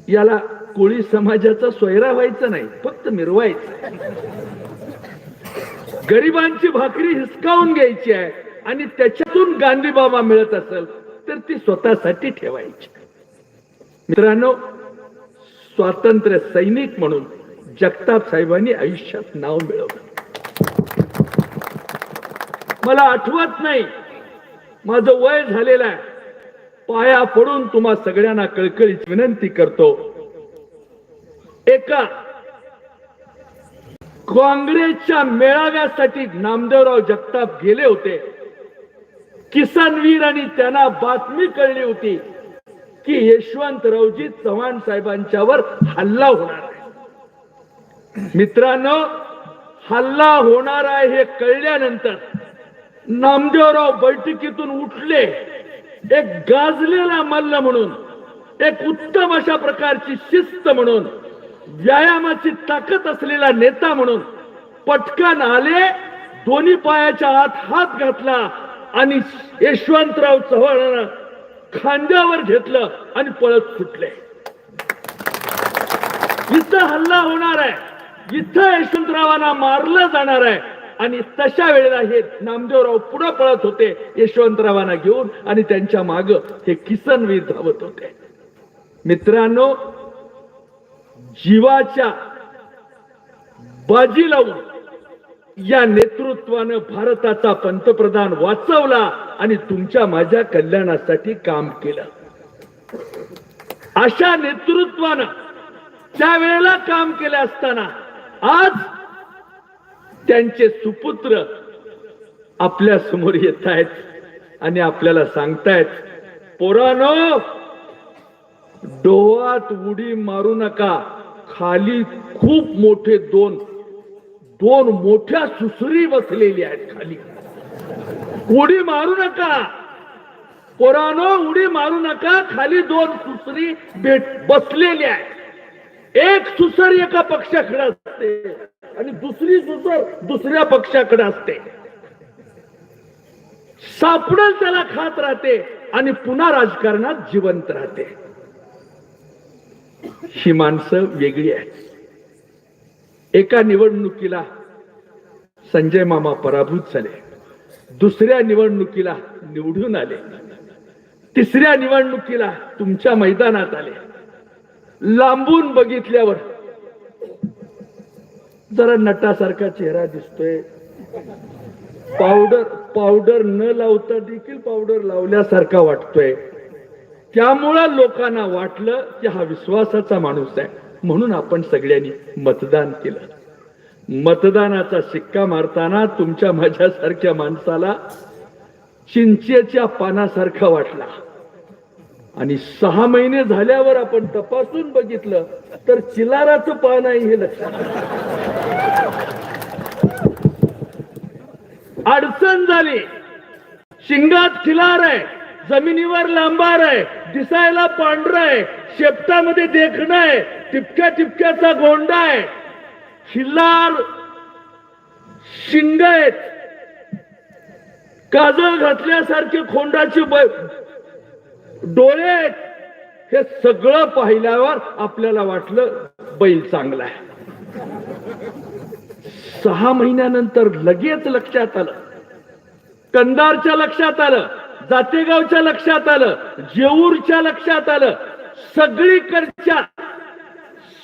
याला कोळी समाजाचा सोयरा व्हायचा नाही, फक्त मिरवायचं. गरिबांची भाकरी हिसकावून घ्यायची आहे आणि त्याच्यातून गांधी बाबा मिळत असेल तर ती स्वतःसाठी ठेवायची. मित्रांनो, स्वातंत्र्य सैनिक म्हणून जगताप साहेबांनी आयुष्यात नाव मिळवलं. मला आठवत नाही, माझं वय झालेलं आहे. पाया पडून तुम्हा सगळ्यांना कळकळीची विनंती करतो, एका काँग्रेसच्या मेळाव्यासाठी नामदेवराव जगताप गेले होते. किसनवीर आणि त्यांना बातमी कळली होती की यशवंतरावजी चव्हाण साहेबांच्यावर हल्ला होणार आहे. मित्रांनो, हल्ला होणार आहे हे कळल्यानंतर नामदेवराव बैठकीतून उठले. एक गाजलेला मल्ल म्हणून, एक उत्तम अशा प्रकारची शिस्त म्हणून, व्यायामाची ताकद असलेला नेता म्हणून पटकन आले, दोन्ही पायाच्या आत हात घातला आणि यशवंतराव चव्हाणांना खांद्यावर घेतलं आणि पळत सुटले. इथं हल्ला होणार आहे, इथं यशवंतरावांना मारलं जाणार आहे आणि तशा वेळेला हे नामदेवराव पुढे पळत होते यशवंतरावांना घेऊन आणि त्यांच्या माग हे किसनवीर धावत होते. मित्रांनो, जीवाच्या बाजी लावून या नेतृत्वानं भारताचा पंतप्रधान वाचवला आणि तुमच्या माझ्या कल्याणासाठी काम केलं. अशा नेतृत्वानं त्यावेळेला काम केलं असताना आज त्यांचे सुपुत्र आपल्या समोर येत आहेत आणि आपल्याला सांगतायत, पोरानो, डोहात उडी मारू नका, खाली खूप मोठे दोन मोठ्या सुसरी बसलेली आहेत खाली. उडी मारू नका पोरानो, उडी मारू नका, खाली 2 सुसरी बसलेली आहे. एक सुसर एका पक्षाकडे असते आणि दुसरी सुसर दुसऱ्या पक्षाकडे असते. सापडेल त्याला खात राहते आणि पुन्हा राजकारणात जिवंत राहते. ही माणसं वेगळी आहेत. एका निवडणुकीला संजय मामा पराभूत झाले, दुसऱ्या निवडणुकीला निवडून आले, तिसऱ्या निवडणुकीला तुमच्या मैदानात आले. लांबून बघितल्यावर जरा नटासारखा चेहरा दिसतोय. पावडर न लावता देखील पावडर लावल्यासारखा वाटतोय. त्यामुळं लोकांना वाटलं की हा विश्वासाचा माणूस आहे, म्हणून आपण सगळ्यांनी मतदान केलं. मतदानाचा शिक्का मारताना तुमच्या माझ्यासारख्या माणसाला चिंचेच्या पानासारखा वाटला आणि 6 महिने झाल्यावर आपण तपासून बघितलं तर चिलाराचं पान आहे हे लक्षात आलं. अडचण झाली. शिंगात खिलार आहे, जमिनीवर लांबार आहे, दिसायला पांढरा आहे, शेपटामध्ये देखणं आहे, टिपक्या टिपक्याचा गोंडा आहे, खिल्लार शिंग आहेत, काजळ घातल्यासारखे खोंडाचे डोळे आहेत. हे सगळं पाहिल्यावर आपल्याला वाटलं बैल चांगला आहे. 6 महिन्यानंतर लगेच लक्षात आलं, कंधारच्या लक्षात आलं, जातेगावच्या लक्षात आलं, जेऊरच्या लक्षात आलं, सगळीकडच्या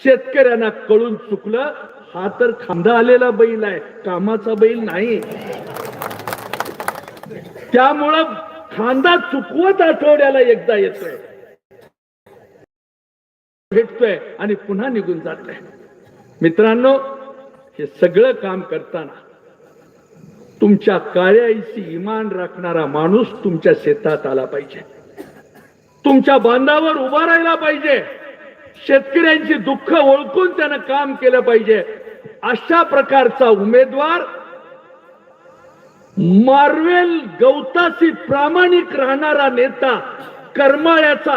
शेतकऱ्यांना कळून चुकलं, हा तर खांदा आलेला बैल आहे, कामाचा बैल नाही. त्यामुळं खांदा चुकवत आठवड्याला एकदा येतोय, भेटतोय आणि पुन्हा निघून जातोय. मित्रांनो, हे सगळं काम करताना तुमच्या कार्याशी इमान राखणारा माणूस तुमच्या शेतात आला पाहिजे, तुमच्या बांधावर उभा राहिला पाहिजे, शेतकऱ्यांची दुःख ओळखून त्यानं काम केलं पाहिजे. अशा प्रकारचा उमेदवार मार्वेल गवताशी प्रामाणिक राहणारा नेता, करमाळ्याचा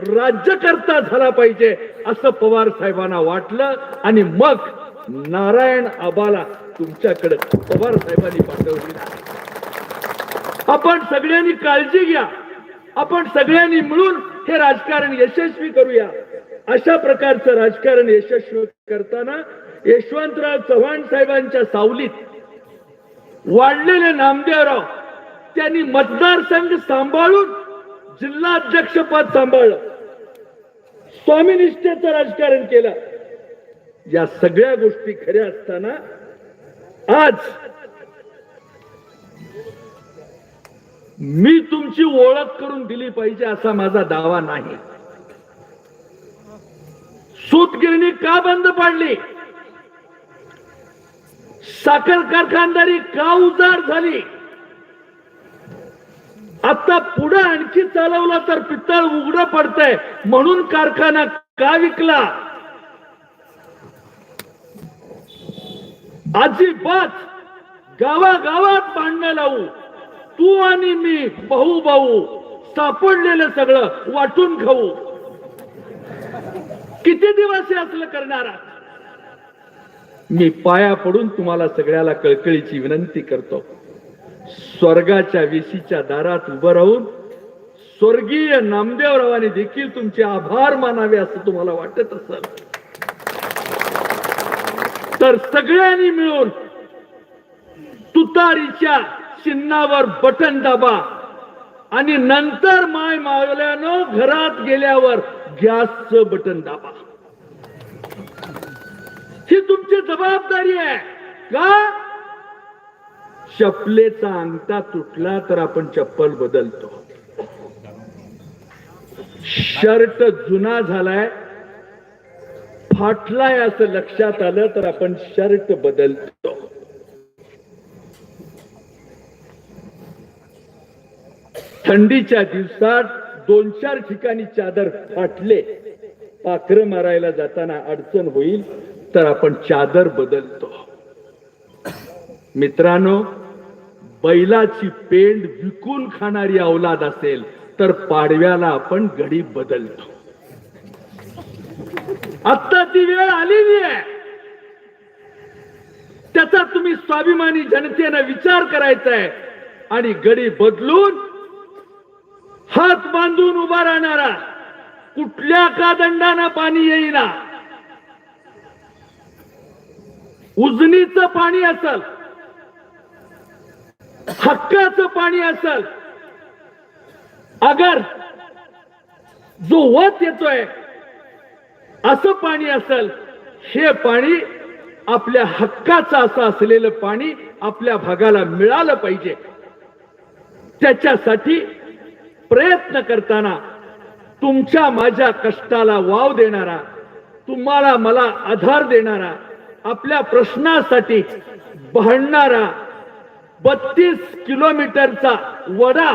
राज्यकर्ता झाला पाहिजे असं पवार साहेबांना वाटलं आणि मग नारायण आबाला तुमच्याकडे पवार साहेबांनी पाठवली. आपण सगळ्यांनी काळजी घ्या, आपण सगळ्यांनी मिळून हे राजकारण यशस्वी करूया. अशा प्रकारचं राजकारण यशस्वी करताना यशवंतराव चव्हाण साहेबांच्या सावलीत वाढलेले नामदेवराव त्यांनी मतदारसंघ सांभाळून जिल्हा अध्यक्षपद सांभाळलं, स्वामीनिष्ठेचं राजकारण केलं. या सगळ्या गोष्टी खऱ्या असताना आज मी तुमची ओळख करून दिली पाहिजे असा माझा दावा नाही. सूतगिरणी का बंद पाडली, साखर कारखानदारी का उजार झाली, आता पुढे आणखी चालवला तर पितळ उघडं पडतंय म्हणून कारखाना का विकला, अजिबात गावागावात भांडणं लावू, तू आणि मी भाऊ भाऊ सापडलेलं सगळं वाटून खाऊ. किती दिवस हे असलं करणार? मी पाया पडून तुम्हाला सगळ्याला कळकळीची विनंती करतो, स्वर्गाच्या वेशीच्या दारात उभं राहून स्वर्गीय नामदेवरावांनी देखील तुमचे आभार मानावे असं तुम्हाला वाटत असेल तर सगळ्यांनी मिळून तुतारीच्या चिन्हावर बटन दाबा आणि नंतर माय मावल्यानं घरात गेल्यावर गॅसचं बटन दाबा. ही तुमची जबाबदारी आहे का? चपलेचा अंगठा तुटला तर आपण चप्पल बदलतो. शर्ट जुना झालाय, फाटलाय असं लक्षात आलं तर आपण शर्ट बदलतो. थंडीच्या दिवसात 2-4 ठिकाणी चादर फाटले, पाखरं मारायला जाताना अडचण होईल तर आपण चादर बदलतो. मित्रांनो, बैलाची पेंड विकून खाणारी औलाद असेल तर पाडव्याला आपण गडी बदलतो. आता ती वेळ आलेली आहे, त्याचा तुम्ही स्वाभिमानी जनतेनं विचार करायचा आहे आणि गडी बदलून हात बांधून उभा राहणारा, कुठल्या का दंडानं पाणी येईना, उजनीचं पाणी असल, हक्काचं पाणी असल, अगर जो वत येतोय असं पाणी असल, हे पाणी आपल्या हक्काचं असं असलेलं पाणी आपल्या भागाला मिळालं पाहिजे. त्याच्यासाठी प्रयत्न करताना तुमच्या माझ्या कष्टाला वाव देणारा, तुम्हाला मला आधार देणारा, आपल्या प्रश्नासाठी भांडणारा, 32 किलोमीटरचा वडा,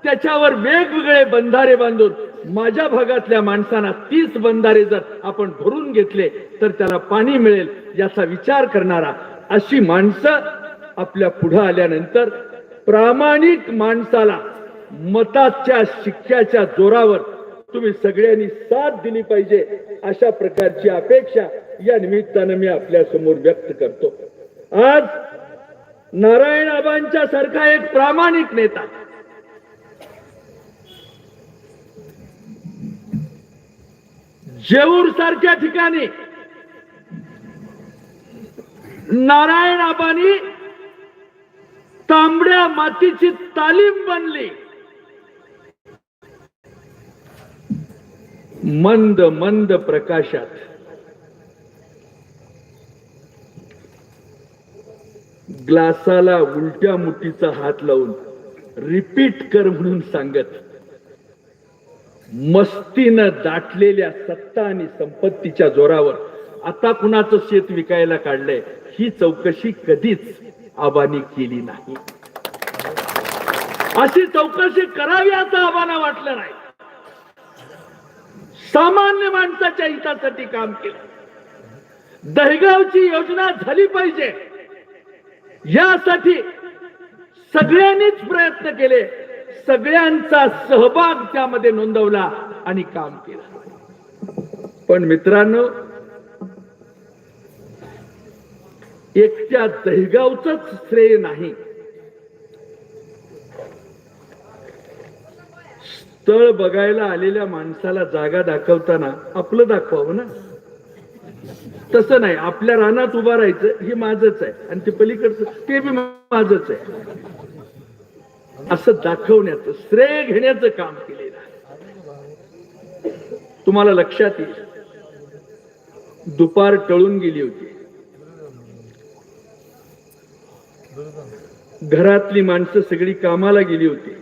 त्याच्यावर वेगवेगळे बंधारे बांधून माझ्या भागातल्या माणसांना 30 बंधारे जर आपण भरून घेतले तर त्याला पाणी मिळेल याचा विचार करणारा, अशी माणसं आपल्या पुढे आल्यानंतर प्रामाणिक माणसाला मताच्या शिक्क्याच्या जोरावर तुम्ही सगळ्यांनी साथ दिली पाहिजे, अशा प्रकारची अपेक्षा या निमित्तानं मी आपल्या समोर व्यक्त करतो. आज नारायण आबांच्या सारखा एक प्रामाणिक नेता जेऊर सारख्या ठिकाणी नारायण आबांनी तांबड्या मातीची तालीम बनली. मंद मंद प्रकाशात ग्लासाला उलट्या मुठीचा हात लावून रिपीट कर म्हणून सांगत, मस्तीनं दाटलेल्या सत्ता आणि संपत्तीच्या जोरावर आता कुणाचं शेत विकायला काढलंय ही चौकशी कधीच आबांनी केली नाही. अशी चौकशी करावी असं आबांना वाटलं नाही. सामान्य माणसाच्या हितासाठी काम केलं. दहेगावची योजना झाली पाहिजे यासाठी सगळ्यांनीच प्रयत्न केले, सगळ्यांचा सहभाग त्यामध्ये नोंदवला आणि काम केलं. पण मित्रांनो, एकट्या दहेगावचंच श्रेय नाही. स्थळ बघायला आलेल्या माणसाला जागा दाखवताना आपलं दाखवावं ना. तसं नाही, आपल्या रानात उभा राहायचं, हे माझंच आहे आणि ते पलीकडचं ते बी माझंच आहे, असं दाखवण्याचं, श्रेय घेण्याचं काम केलेलं आहे. तुम्हाला लक्षात येईल, दुपार टळून गेली होती. घरातली माणसं सगळी कामाला गेली होती.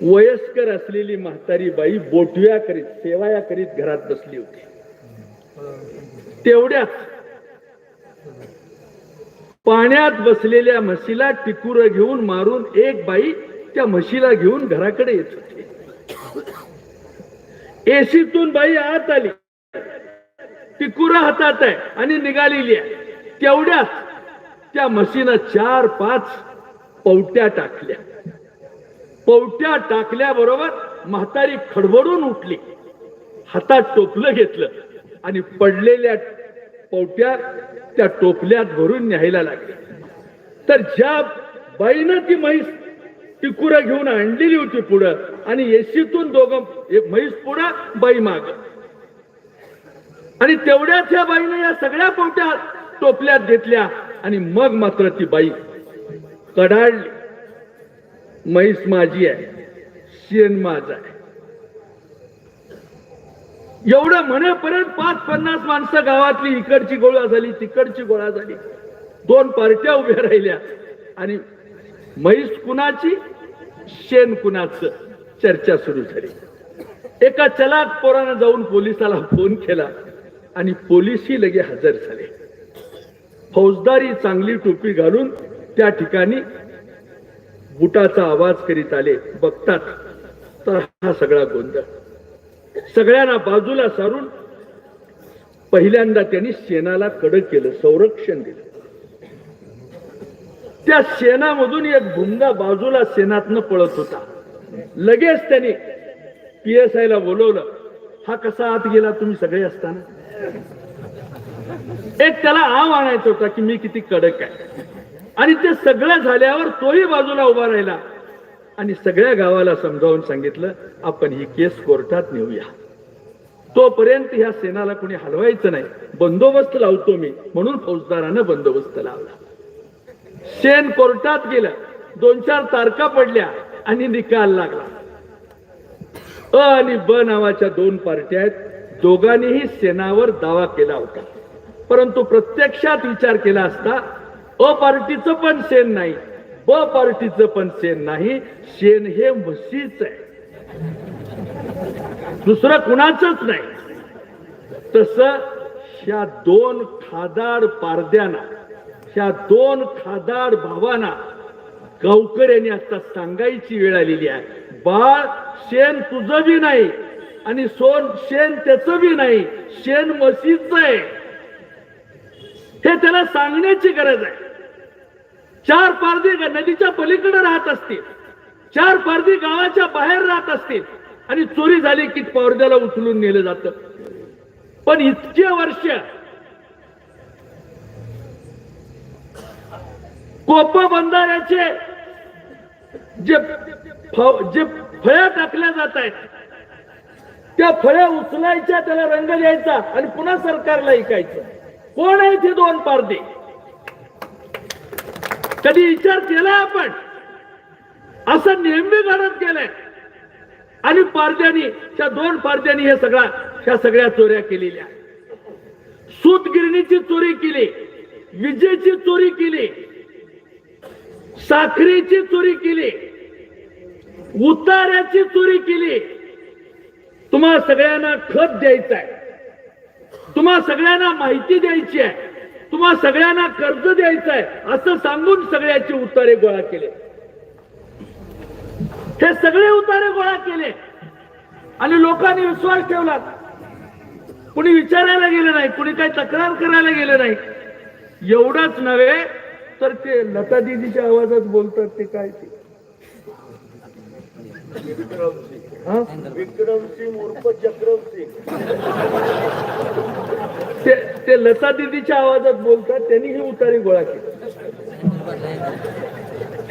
वयस्कर असलेली म्हातारी बाई बोटव्या करीत, सेवाया करीत घरात बसली होती. तेवढ्यात पाण्यात बसलेल्या म्हशीला टिकुर घेऊन मारून एक बाई त्या म्हशीला घेऊन घराकडे येत होती. एसीतून बाई आत आली, टिकुर हातात आहे आणि निघालेली आहे. तेवढ्यात त्या म्हशीनं 4-5 पवट्या टाकल्या. पवट्या टाकल्याबरोबर म्हातारी खडबडून उठली, हातात टोपलं घेतलं आणि पडलेल्या पवट्या त्या टोपल्यात भरून न्यायला लागल्या. तर ज्या बाईनं ती म्हैस टिकुरा घेऊन आणलेली होती पुढं आणि एसीतून दोघं, एक म्हैस पुढं बाई माग, आणि तेवढ्याच या बाईनं या सगळ्या पवट्या टोपल्यात घेतल्या आणि मग मात्र ती बाई कडाळली. म्हैस माझी आहे, शेण माझं आहे. एवढं म्हणेपर्यंत 5-50 माणसं गावातली इकडची गोळा झाली, तिकडची गोळा झाली. दोन पार्ट्या उभ्या राहिल्या आणि म्हैस कुणाची शेण कुणाचं चर्चा सुरू झाली. एका चलाक पोरानं जाऊन पोलिसाला फोन केला आणि पोलिसही लगे हजर झाले. फौजदारी चांगली टोपी घालून त्या ठिकाणी बुटाचा आवाज करीत आले. बघतात तर हा सगळा गोंधळ. सगळ्यांना बाजूला सारून पहिल्यांदा त्यांनी शेणाला कडक केलं, संरक्षण दिलं. त्या शेणामधून एक भुंगा बाजूला शेणातनं पळत होता. लगेच त्यांनी PSI ला बोलवलं. हा कसा आत गेला तुम्ही सगळे असताना? एक त्याला आव आणायचा होता की मी किती कडक आहे. आणि ते सगळं झाल्यावर तोही बाजूला उभा राहिला आणि सगळ्या गावाला समजावून सांगितलं आपण ही केस कोर्टात नेऊया. तोपर्यंत ह्या सेनाला कोणी हलवायचं नाही, बंदोबस्त लावतो मी, म्हणून फौजदारानं बंदोबस्त लावला. शेण कोर्टात गेलं. 2-4 तारखा पडल्या आणि निकाल लागला. अ आणि ब नावाच्या 2 पार्ट्या आहेत. दोघांनीही सेनावर दावा केला होता. परंतु प्रत्यक्षात विचार केला असता अ पार्टीचं पण शेण नाही, ब पार्टीचं पण शेण नाही. शेण हे म्हशीच आहे, दुसरं कुणाचंच नाही. तसं ह्या 2 खादाड पारद्यांना, ह्या 2 खादाड भावांना गावकऱ्यांनी आता सांगायची वेळ आलेली आहे. बाळ, शेण तुझं बी नाही आणि शेण त्याचं बी नाही, शेण म्हशीच आहे. हे त्याला सांगण्याची गरज आहे. 4 पारधी नदीच्या पलीकडे राहत असतील, 4 पारधी गावाच्या बाहेर राहत असतील आणि चोरी झाली की पारद्याला उचलून नेलं जातं. पण इतके वर्ष कोप बंधाऱ्याचे जे फळ्या टाकल्या जात आहेत त्या फळ्या उचलायच्या, त्याला रंग द्यायचा आणि पुन्हा सरकारला ऐकायचं. कोण आहे ते 2 पारधी? कधी विचार केला आपण? असं नेहमी घडत गेलंय. आणि पारद्यांनी, त्या 2 पारद्यांनी ह्या सगळ्या चोऱ्या केलेल्या. सूतगिरणीची चोरी केली, विजेची चोरी केली, साखरेची चोरी केली, उतार्याची चोरी केली. तुम्हा सगळ्यांना खत द्यायचं आहे, तुम्हा सगळ्यांना माहिती द्यायची आहे, तुम्हा सगळ्यांना कर्ज द्यायचं आहे असं सांगून सगळ्याचे उतारे गोळा केले. हे सगळे उतारे गोळा केले आणि लोकांनी विश्वास ठेवला. कुणी विचारायला गेलं नाही, कुणी काही तक्रार करायला गेलं नाही. एवढंच नव्हे तर ते लता दीदीच्या आवाजात बोलतात ते काय विक्रमसिंग उर्फ चक्रमसिंग, ते लता दीदीच्या आवाजात बोलतात. त्यांनी हे उतारे गोळा केले.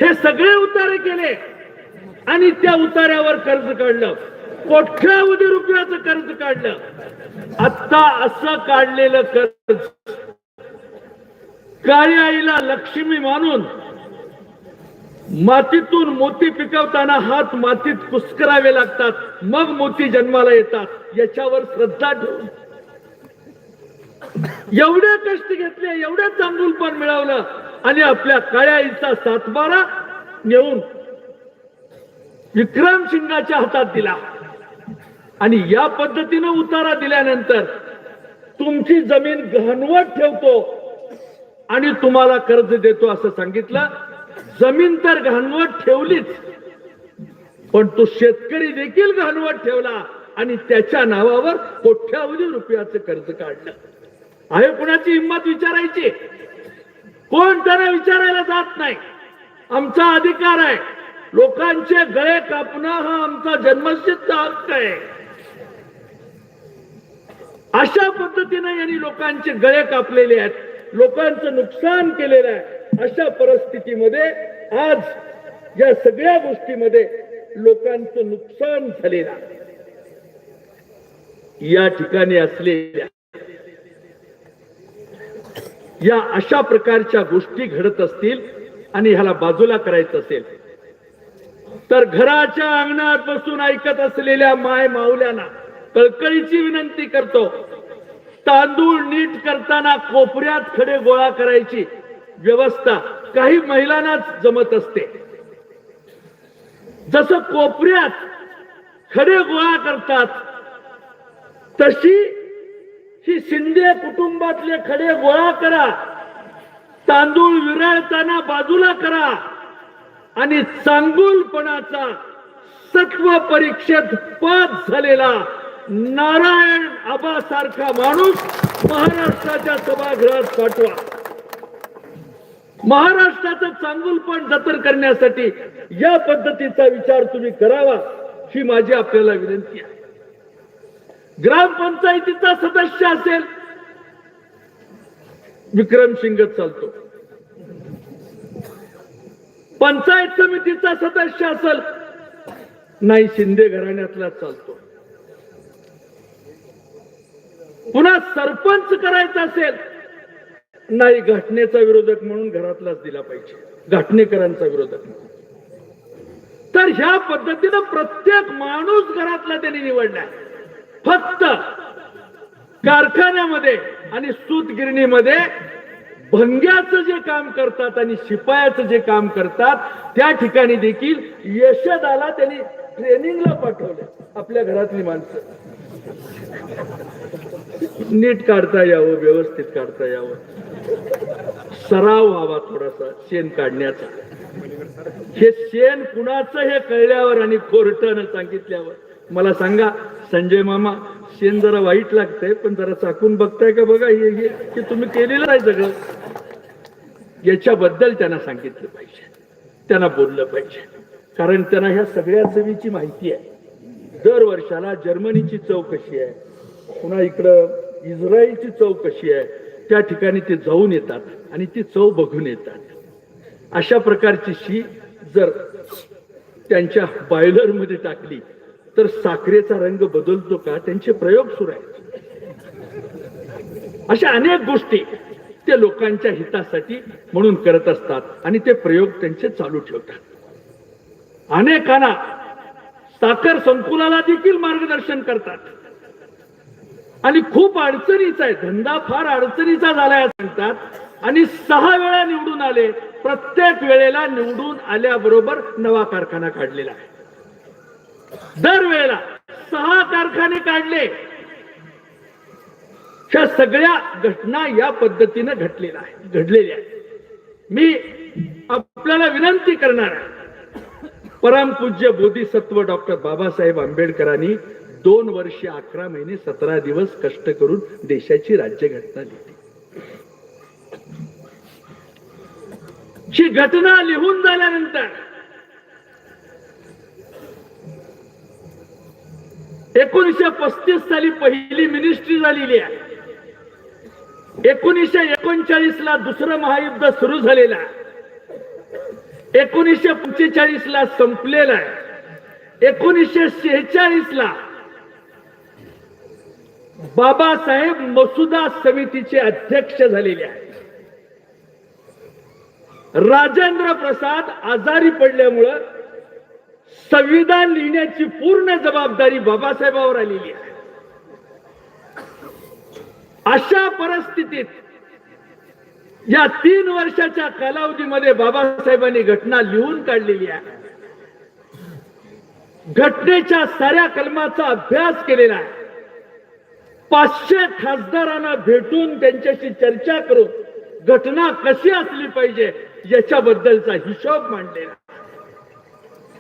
हे सगळे उतारे केले आणि त्या उतार्यावर कर्ज काढलं. कोट्यावधी रुपयाचं कर्ज काढलं. आता असं काढलेलं कर्ज काळी आईला लक्ष्मी मानून मातीतून मोती पिकवताना हात मातीत कुस्करावे लागतात, मग मोती जन्माला येतात, याच्यावर श्रद्धा ठेवून एवढे कष्ट घेतले, एवढे चांगुलपण मिळवलं आणि आपल्या काळ्या आईचा 7-12 नेऊन विक्रमसिंगाच्या हातात दिला. आणि या पद्धतीनं उतारा दिल्यानंतर तुमची जमीन गहनवट ठेवतो आणि तुम्हाला कर्ज देतो असं सांगितलं. जमीन तर गहनवट ठेवलीच, पण तो शेतकरी देखील गहनवट ठेवला आणि त्याच्या नावावर कोट्यावधी रुपयाचं कर्ज काढलं. आहे कुणाची हिंमत विचारायची? कोण त्यांना विचारायला जात नाही. आमचा अधिकार आहे. लोकांचे गळे कापणं हा आमचा जन्मसिद्ध हक्क आहे. अशा पद्धतीने यांनी लोकांचे गळे कापलेले आहेत, लोकांचं नुकसान केलेलं आहे. अशा परिस्थितीमध्ये आज या सगळ्या गोष्टीमध्ये लोकांचं नुकसान झालेलं आहे. या ठिकाणी असलेल्या या अशा प्रकारच्या गोष्टी घडत असतील आणि ह्याला बाजूला करायचं असेल तर घराच्या अंगणात बसून ऐकत असलेल्या माय माऊल्यांना कळकळीची विनंती करतो. तांदूळ नीट करताना कोपऱ्यात खडे गोळा करायची व्यवस्था काही महिलांनाच जमत असते. जसं कोपऱ्यात खडे गोळा करतात तशी ही शिंदे कुटुंबातले खडे गोळा करा, तांदूळ विरळताना बाजूला करा आणि चांगुलपणाचा सत्व परीक्षेत पास झालेला नारायण आबा सारखा माणूस महाराष्ट्राच्या सभागृहात पाठवा. महाराष्ट्राचं चांगुलपण जतन करण्यासाठी या पद्धतीचा विचार तुम्ही करावा ही माझी आपल्याला विनंती आहे. ग्रामपंचायतीचा सदस्य असेल विक्रमसिंगच चालतो, पंचायत समितीचा सदस्य असेल नाही शिंदे घराण्यातला चालतो, पुन्हा सरपंच करायचा असेल नाही घटनेचा विरोधक म्हणून घरातलाच दिला पाहिजे, घटनेकरांचा विरोधक म्हणून. तर ह्या पद्धतीनं प्रत्येक माणूस घरातला त्यांनी निवडलाय. फक्त कारखान्यामध्ये आणि सूतगिरणीमध्ये भंग्याचं जे काम करतात आणि शिपायाचं जे काम करतात त्या ठिकाणी देखील यशदाला त्यांनी ट्रेनिंगला पाठवले. आपल्या घरातली माणसं नीट काढता यावं, व्यवस्थित काढता यावं, सराव व्हावा थोडासा शेण काढण्याचा. हे शेण कुणाचं हे कळल्यावर आणि कोर्टानं सांगितल्यावर मला सांगा संजय मामा, शेण जरा वाईट लागतंय पण जरा चाकून बघताय का बघा, हे तुम्ही केलेलं आहे सगळं. याच्याबद्दल त्यांना सांगितलं पाहिजे, त्यांना बोललं पाहिजे, कारण त्यांना ह्या सगळ्या चवीची माहिती आहे. दर वर्षाला जर्मनीची चव कशी आहे, पुन्हा इकडं इस्रायलची चव कशी आहे, त्या ठिकाणी ते जाऊन येतात आणि ती चव बघून येतात. अशा प्रकारची शी जर त्यांच्या बॉयलर मध्ये टाकली तर साखरेचा रंग बदलतो का, त्यांचे प्रयोग सुरू आहेत. अशा अनेक गोष्टी ते लोकांच्या हितासाठी म्हणून करत असतात आणि ते प्रयोग त्यांचे चालू ठेवतात. अनेकांना साखर संकुलाला देखील मार्गदर्शन करतात आणि खूप अडचणीचा आहे धंदा, फार अडचणीचा झालाय सांगतात आणि 6 वेळा निवडून आले. प्रत्येक वेळेला निवडून आल्याबरोबर नवा कारखाना काढलेला आहे. दरवेळेला 6 कारखाने काढले. ह्या सगळ्या घटना या पद्धतीने घडलेल्या आहे. मी आपल्याला विनंती करणार आहे, परमपूज्य बोधिसत्व डॉक्टर बाबासाहेब आंबेडकरांनी 2 वर्ष 11 महिने 17 दिवस कष्ट करून देशाची राज्यघटना लिहिली. ही घटना लिहून झाल्यानंतर 1935 साली पहिली मिनिस्ट्री झालेली आहे. 1939 ला दुसरं महायुद्ध सुरू झालेलं आहे. 1945 ला संपलेला आहे. 1946 ला बाबासाहेब मसुदा समितीचे अध्यक्ष झालेले आहेत. राजेंद्र प्रसाद आजारी पडल्यामुळं संविधान लिहिण्याची पूर्ण जबाबदारी बाबासाहेबांवर आलेली आहे. अशा परिस्थितीत या 3 वर्षाच्या कालावधीमध्ये बाबासाहेबांनी घटना लिहून काढलेली आहे. घटनेच्या साऱ्या कलमाचा अभ्यास केलेला आहे. 500 खासदारांना भेटून त्यांच्याशी चर्चा करून घटना कशी असली पाहिजे याच्याबद्दलचा हिशोब मांडलेला.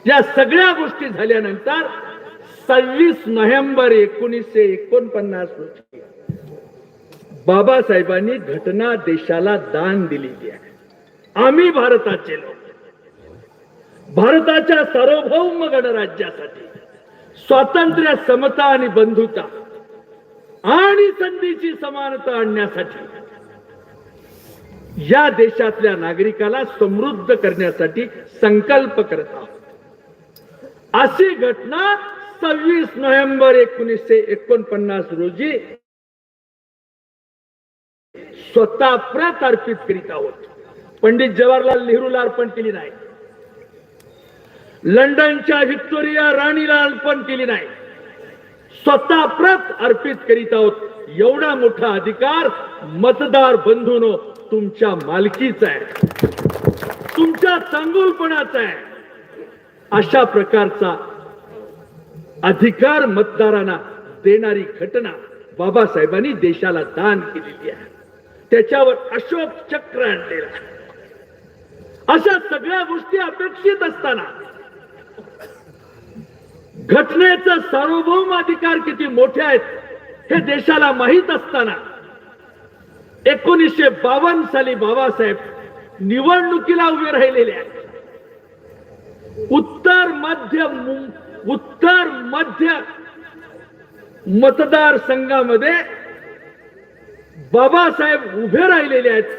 या सगळ्या गोष्टी झाल्यानंतर 26 नोव्हेंबर 1949 रोजी बाबासाहेबांनी घटना देशाला दान दिलेली आहे. आम्ही भारताचे लोक भारताच्या सार्वभौम गणराज्यासाठी स्वातंत्र्य, समता आणि बंधुता आणि संधीची समानता आणण्यासाठी या देशातल्या नागरिकाला समृद्ध करण्यासाठी संकल्प करत आहोत. अशी घटना 26 नोव्हेंबर 1949 रोजी स्वतः प्रत अर्पित करीत आहोत. पंडित जवाहरलाल नेहरूला अर्पण केली नाही, लंडनच्या व्हिक्टोरिया राणीला अर्पण केली नाही, स्वतः प्रत अर्पित करीत आहोत. एवढा मोठा अधिकार मतदार बंधूंनो तुमच्या मालकीचा आहे, तुमच्या चांगुलपणाचा आहे. अशा प्रकारचा अधिकार मतदारांना देणारी घटना बाबासाहेबांनी देशाला दान केलेली आहे. त्याच्यावर अशोक चक्र आणलेलं आहे. अशा सगळ्या गोष्टी अपेक्षित असताना, घटनेचा सार्वभौम अधिकार किती मोठे आहेत हे देशाला माहीत असताना 1952 साली बाबासाहेब निवडणुकीला उभे राहिलेले आहेत. उत्तर मध्य मतदारसंघामध्ये बाबासाहेब उभे राहिलेले आहेत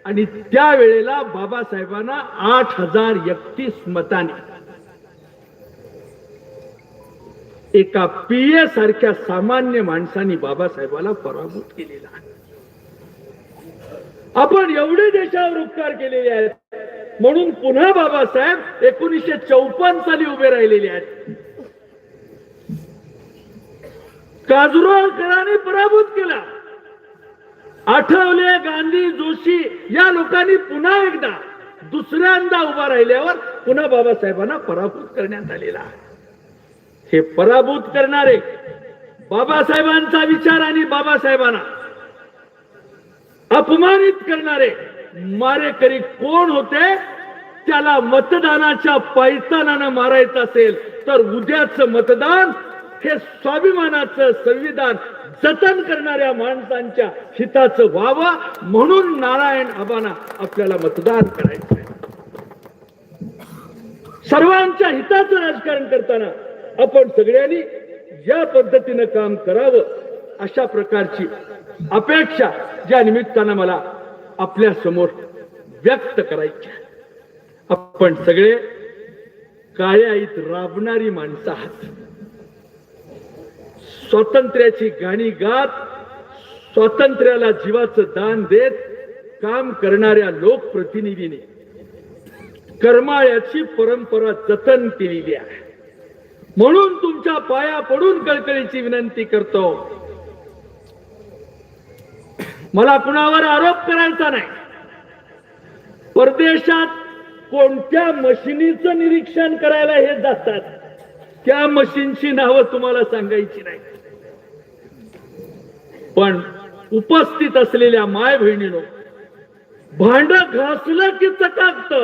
आणि त्यावेळेला बाबासाहेबांना 8031 मतांनी एका पीए सारख्या सामान्य माणसांनी बाबासाहेबाला पराभूत केलेला आहे. आपण एवढे देशावर उपकार केलेले आहेत म्हणून पुन्हा बाबासाहेब 1954 साली उभे राहिलेले आहेत. काजूरकरांनी पराभूत केला. आठवले, गांधी, जोशी या लोकांनी पुन्हा एकदा दुसऱ्यांदा उभा राहिल्यावर पुन्हा बाबासाहेबांना पराभूत करण्यात आलेला आहे. हे पराभूत करणारे, बाबासाहेबांचा विचार आणि बाबासाहेबांना अपमानित करणारे मारेकरी कोण होते? त्याला मतदानाच्या पायतानानं मारायचं असेल तर उद्याचं मतदान हे स्वाभिमानाचं संविधान जतन करणाऱ्या माणसांच्या हिताचं व्हावं म्हणून नारायण आबांना आपल्याला मतदान करायचं आहे. सर्वांच्या हिताचं राजकारण करताना आपण सगळ्यांनी या पद्धतीनं काम करावं अशा प्रकारची अपेक्षा ज्या निमित्तानं मला आपल्या समोर व्यक्त करायची आहे. आपण सगळे काळ्या आईत राबणारी माणसं आहात. स्वातंत्र्याची गाणी गात, स्वातंत्र्याला जीवाचं दान देत काम करणाऱ्या लोकप्रतिनिधीने करमाळ्याची परंपरा जतन केलेली आहे. म्हणून तुमच्या पाया पडून कळकळीची विनंती करतो, मला कुणावर आरोप करायचा नाही. परदेशात कोणत्या मशिनीचं निरीक्षण करायला हे जातात त्या मशीनची नावं तुम्हाला सांगायची नाही. पण उपस्थित असलेल्या माय बहिणीनो, भांड घासलं की चकाकत.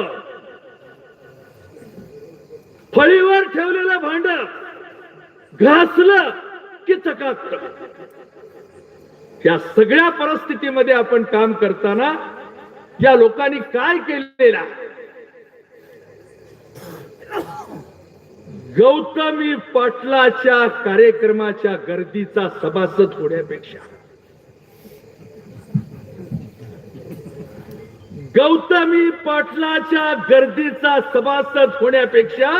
फळीवर ठेवलेलं भांड घासलं की चकाकत. या सगळ्या परिस्थितीमध्ये आपण काम करताना या लोकांनी काय केलेला? गौतमी पाटलाच्या कार्यक्रमाच्या गर्दीचा सभासद होण्यापेक्षा, गौतमी पाटलाच्या गर्दीचा सभासद होण्यापेक्षा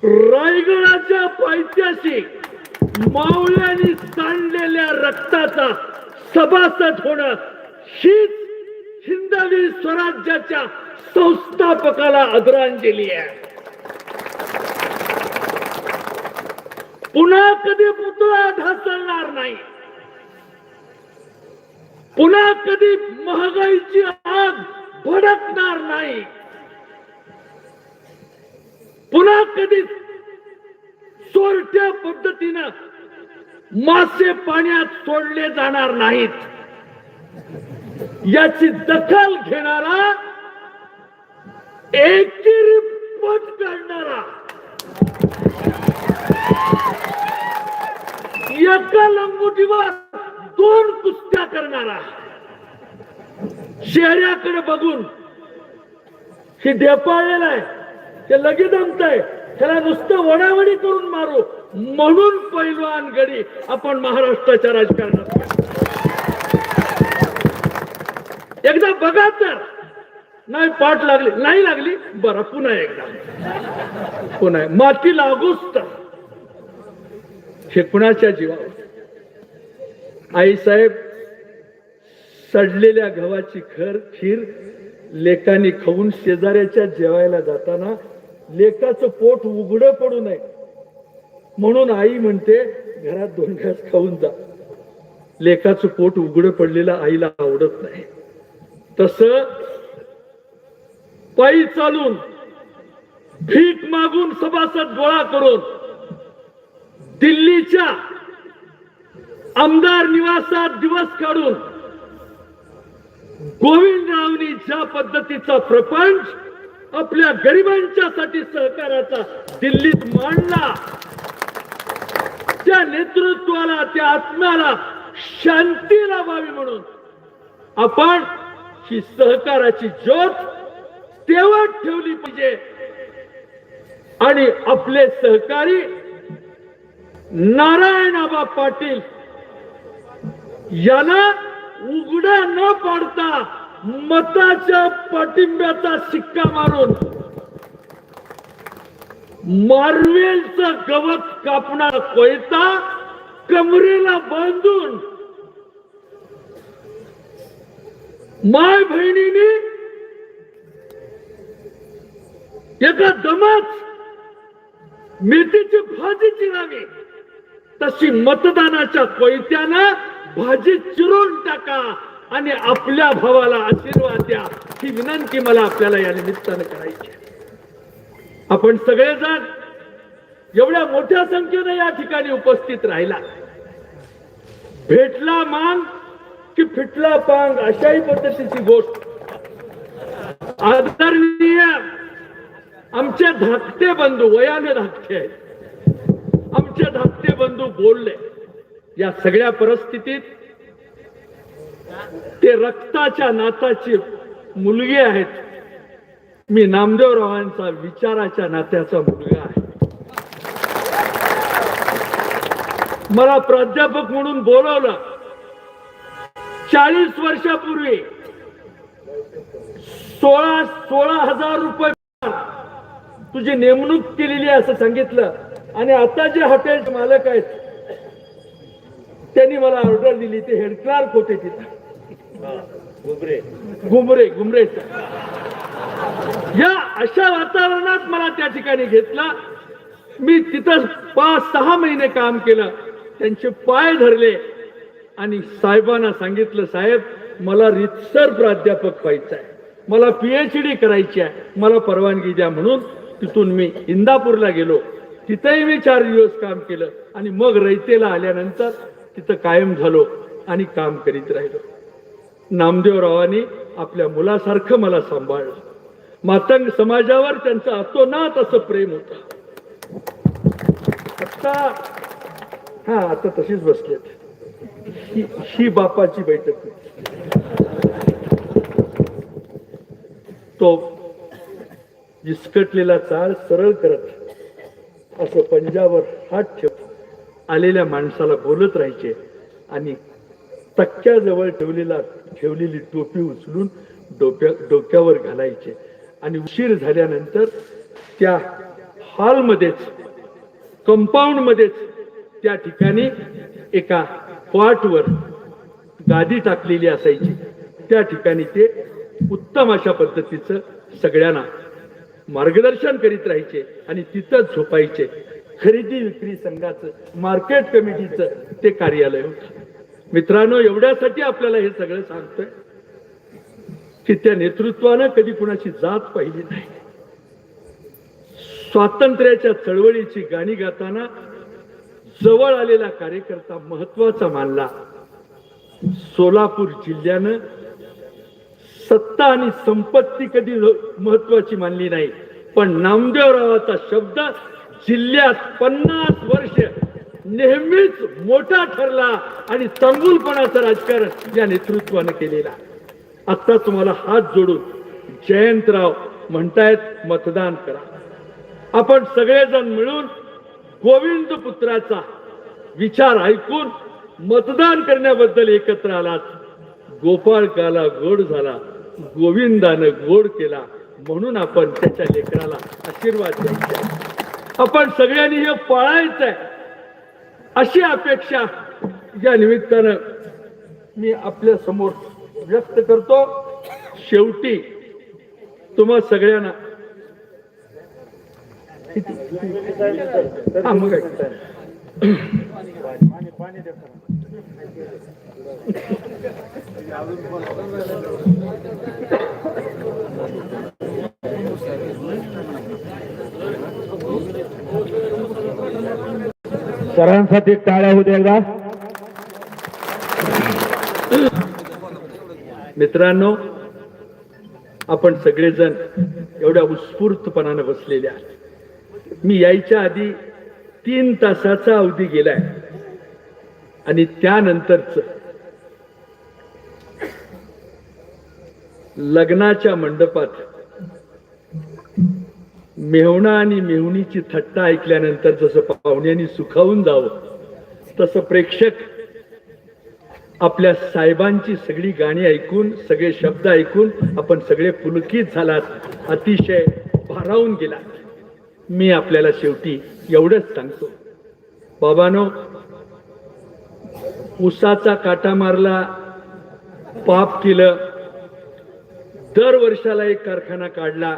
रायगडाच्या पायथ्याशी मावळ्यांनी सांडलेल्या रक्ताचा सभासद होणं हीच हिंदवी स्वराज्याच्या संस्थापकाला आदरांजली आहे. पुन्हा कधी पुतळा ढासळणार नाही. पुन्हा कधी महागाईची आग भडकणार नाही. पुन्हा कधी चोरट्या पद्धतीनं मासे पाण्यात सोडले जाणार नाहीत. याची दखल घेणारा, एकेरी पट काढणारा, एका लंगोटीवर 2 कुस्त्या करणारा, शहराकडे बघून हे ढेपाळलेला आहे, ते लगेच दमतंय, त्याला नुसतं वडावडी करून मारू म्हणून पैलवान गडी आपण महाराष्ट्राच्या राजकारणात. एकदा बघा तर, नाही पाठ लागली, नाही लागली, बरं पुन्हा एकदा, पुन्हा माती लागूच तर. हे कुणाच्या जीवावर? आईसाहेब सडलेल्या गव्हाची खीर लेकांनी खाऊन शेजाऱ्याच्या जेवायला जाताना लेकाचं पोट उघडं पडू नये म्हणून आई म्हणते घरात 2 घास खाऊन जा. लेकाचं पोट उघडं पडलेलं आईला आवडत नाही. तसं पायी चालून भीक मागून सभासद गोळा करून दिल्लीच्या आमदार निवासात दिवस काढून गोविंदरावनी ज्या पद्धतीचा प्रपंच आपल्या गरिबांच्यासाठी सहकाराचा दिल्लीत मांडला, त्या नेतृत्वाला, त्या आत्म्याला शांती लाभावी म्हणून आपण ही सहकाराची ज्योत तेवत ठेवली पाहिजे. आणि आपले सहकारी नारायणआबा पाटील यांना उघडा न पाडता मताच्या पाठिंब्याचा शिक्का मारून मार्वेलचं गवत कापणारा कोयता कमरेला बांधून माय बहिणीने एका दमात मेथीची भाजी चिरावी, तशी मतदानाच्या कोयत्यानं भाजी चिरून टाका आणि आपल्या भावाला आशीर्वाद द्या, ही विनंती मला आपल्याला या निमित्तानं करायची. आपण सगळेजण एवढ्या मोठ्या संख्येने या ठिकाणी उपस्थित राहिला. भेटला मांग की फिटला पांग अशाही पद्धतीची गोष्ट. आदरणीय आमचे धाकटे बंधू, वयाने धाकटे आहेत, आमचे धाकटे बंधू बोलले. या सगळ्या परिस्थितीत ते रक्ताच्या नाताची मुलगी आहेत. मी नामदेवरावांचा विचाराच्या नात्याचा मुलगा आहे. मला प्राध्यापक म्हणून बोलवलं 40 वर्षापूर्वी. 16,000 रुपये तुझी नेमणूक केलेली आहे असं सांगितलं. आणि आता जे हॉटेलचे मालक आहेत त्यांनी मला ऑर्डर दिली. ते हेड क्लार्क होते तिथं, घुमरे. या अशा वातावरणात मला त्या ठिकाणी घेतला. मी तिथं 5-6 महिने काम केलं. त्यांचे पाय धरले आणि साहेबांना सांगितलं, साहेब मला रीतसर प्राध्यापक व्हायचं आहे, मला PhD करायची आहे, मला परवानगी द्या. म्हणून तिथून मी इंदापूरला गेलो. तिथंही मी 4 दिवस काम केलं आणि मग रयतेला आल्यानंतर तिथं कायम झालो आणि काम करीत राहिलो. नामदेवरावांनी आपल्या मुलासारखं मला सांभाळलं. मातंग समाजावर त्यांचं अतोनात असं प्रेम होतं. आता तशीच बसलेत. ही बापाची बैठक होती. तो विस्कटलेला चाळ सरळ करत असं पंजावर हात ठेवत आलेल्या माणसाला बोलत राहायचे आणि तक्क्याजवळ ठेवलेली टोपी उचलून डोक्यावर घालायचे. आणि उशीर झाल्यानंतर त्या हॉलमध्येच, कंपाऊंड मध्येच त्या ठिकाणी एका कॉटवर गादी टाकलेली असायची. त्या ठिकाणी ते उत्तम अशा पद्धतीचं सगळ्यांना मार्गदर्शन करीत राहायचे आणि तिथंच झोपायचे. खरेदी विक्री संघाचं, मार्केट कमिटीचं ते कार्यालय होतं. मित्रांनो, एवढ्यासाठी आपल्याला हे सगळं सांगतोय की त्या नेतृत्वानं कधी कुणाची जात पाहिली नाही. स्वातंत्र्याच्या चळवळीची गाणी गाताना जवळ आलेला कार्यकर्ता महत्वाचा मानला. सोलापूर जिल्ह्यानं सत्ता आणि संपत्ती कधी महत्वाची मानली नाही, पण नामदेवरावाचा शब्द जिल्ह्यात 50 वर्ष नेहमीच मोठा ठरला आणि चांगुलपणाचं राजकारण या नेतृत्वानं केलेला. आता तुम्हाला हात जोडून जयंतराव म्हणतायत मतदान करा. आपण सगळेजण मिळून गोविंद पुत्राचा विचार ऐकून मतदान करण्याबद्दल एकत्र आलात. गोपाळ काला गोड झाला, गोविंदानं गोड केला, म्हणून आपण त्याच्या लेकराला आशीर्वाद द्यायचा. आपण सगळ्यांनी हे पाळायचंय अशी अपेक्षा या निमित्तानं मी आपल्या समोर व्यक्त करतो. शेवटी तुम्हा सगळ्यांना मग सरांसाठी टाळ्या होऊ द्या एकदा. मित्रांनो, आपण सगळेजण एवढ्या उत्स्फूर्तपणाने बसलेले आहात. मी यायच्या आधी 3 तासाचा अवधी गेलाय आणि त्यानंतरच लग्नाच्या मंडपात मेहुणा आणि मेहुणीची थट्टा ऐकल्यानंतर जसं पाहुण्यांनी सुखावून जावं, तसं प्रेक्षक आपल्या साहेबांची सगळी गाणी ऐकून, सगळे शब्द ऐकून आपण सगळे पुलकित झालात, अतिशय भारावून गेलात. मी आपल्याला शेवटी एवढंच सांगतो, बाबांनो, उसाचा काटा मारला, पाप केलं, दर वर्षाला एक कारखाना काढला,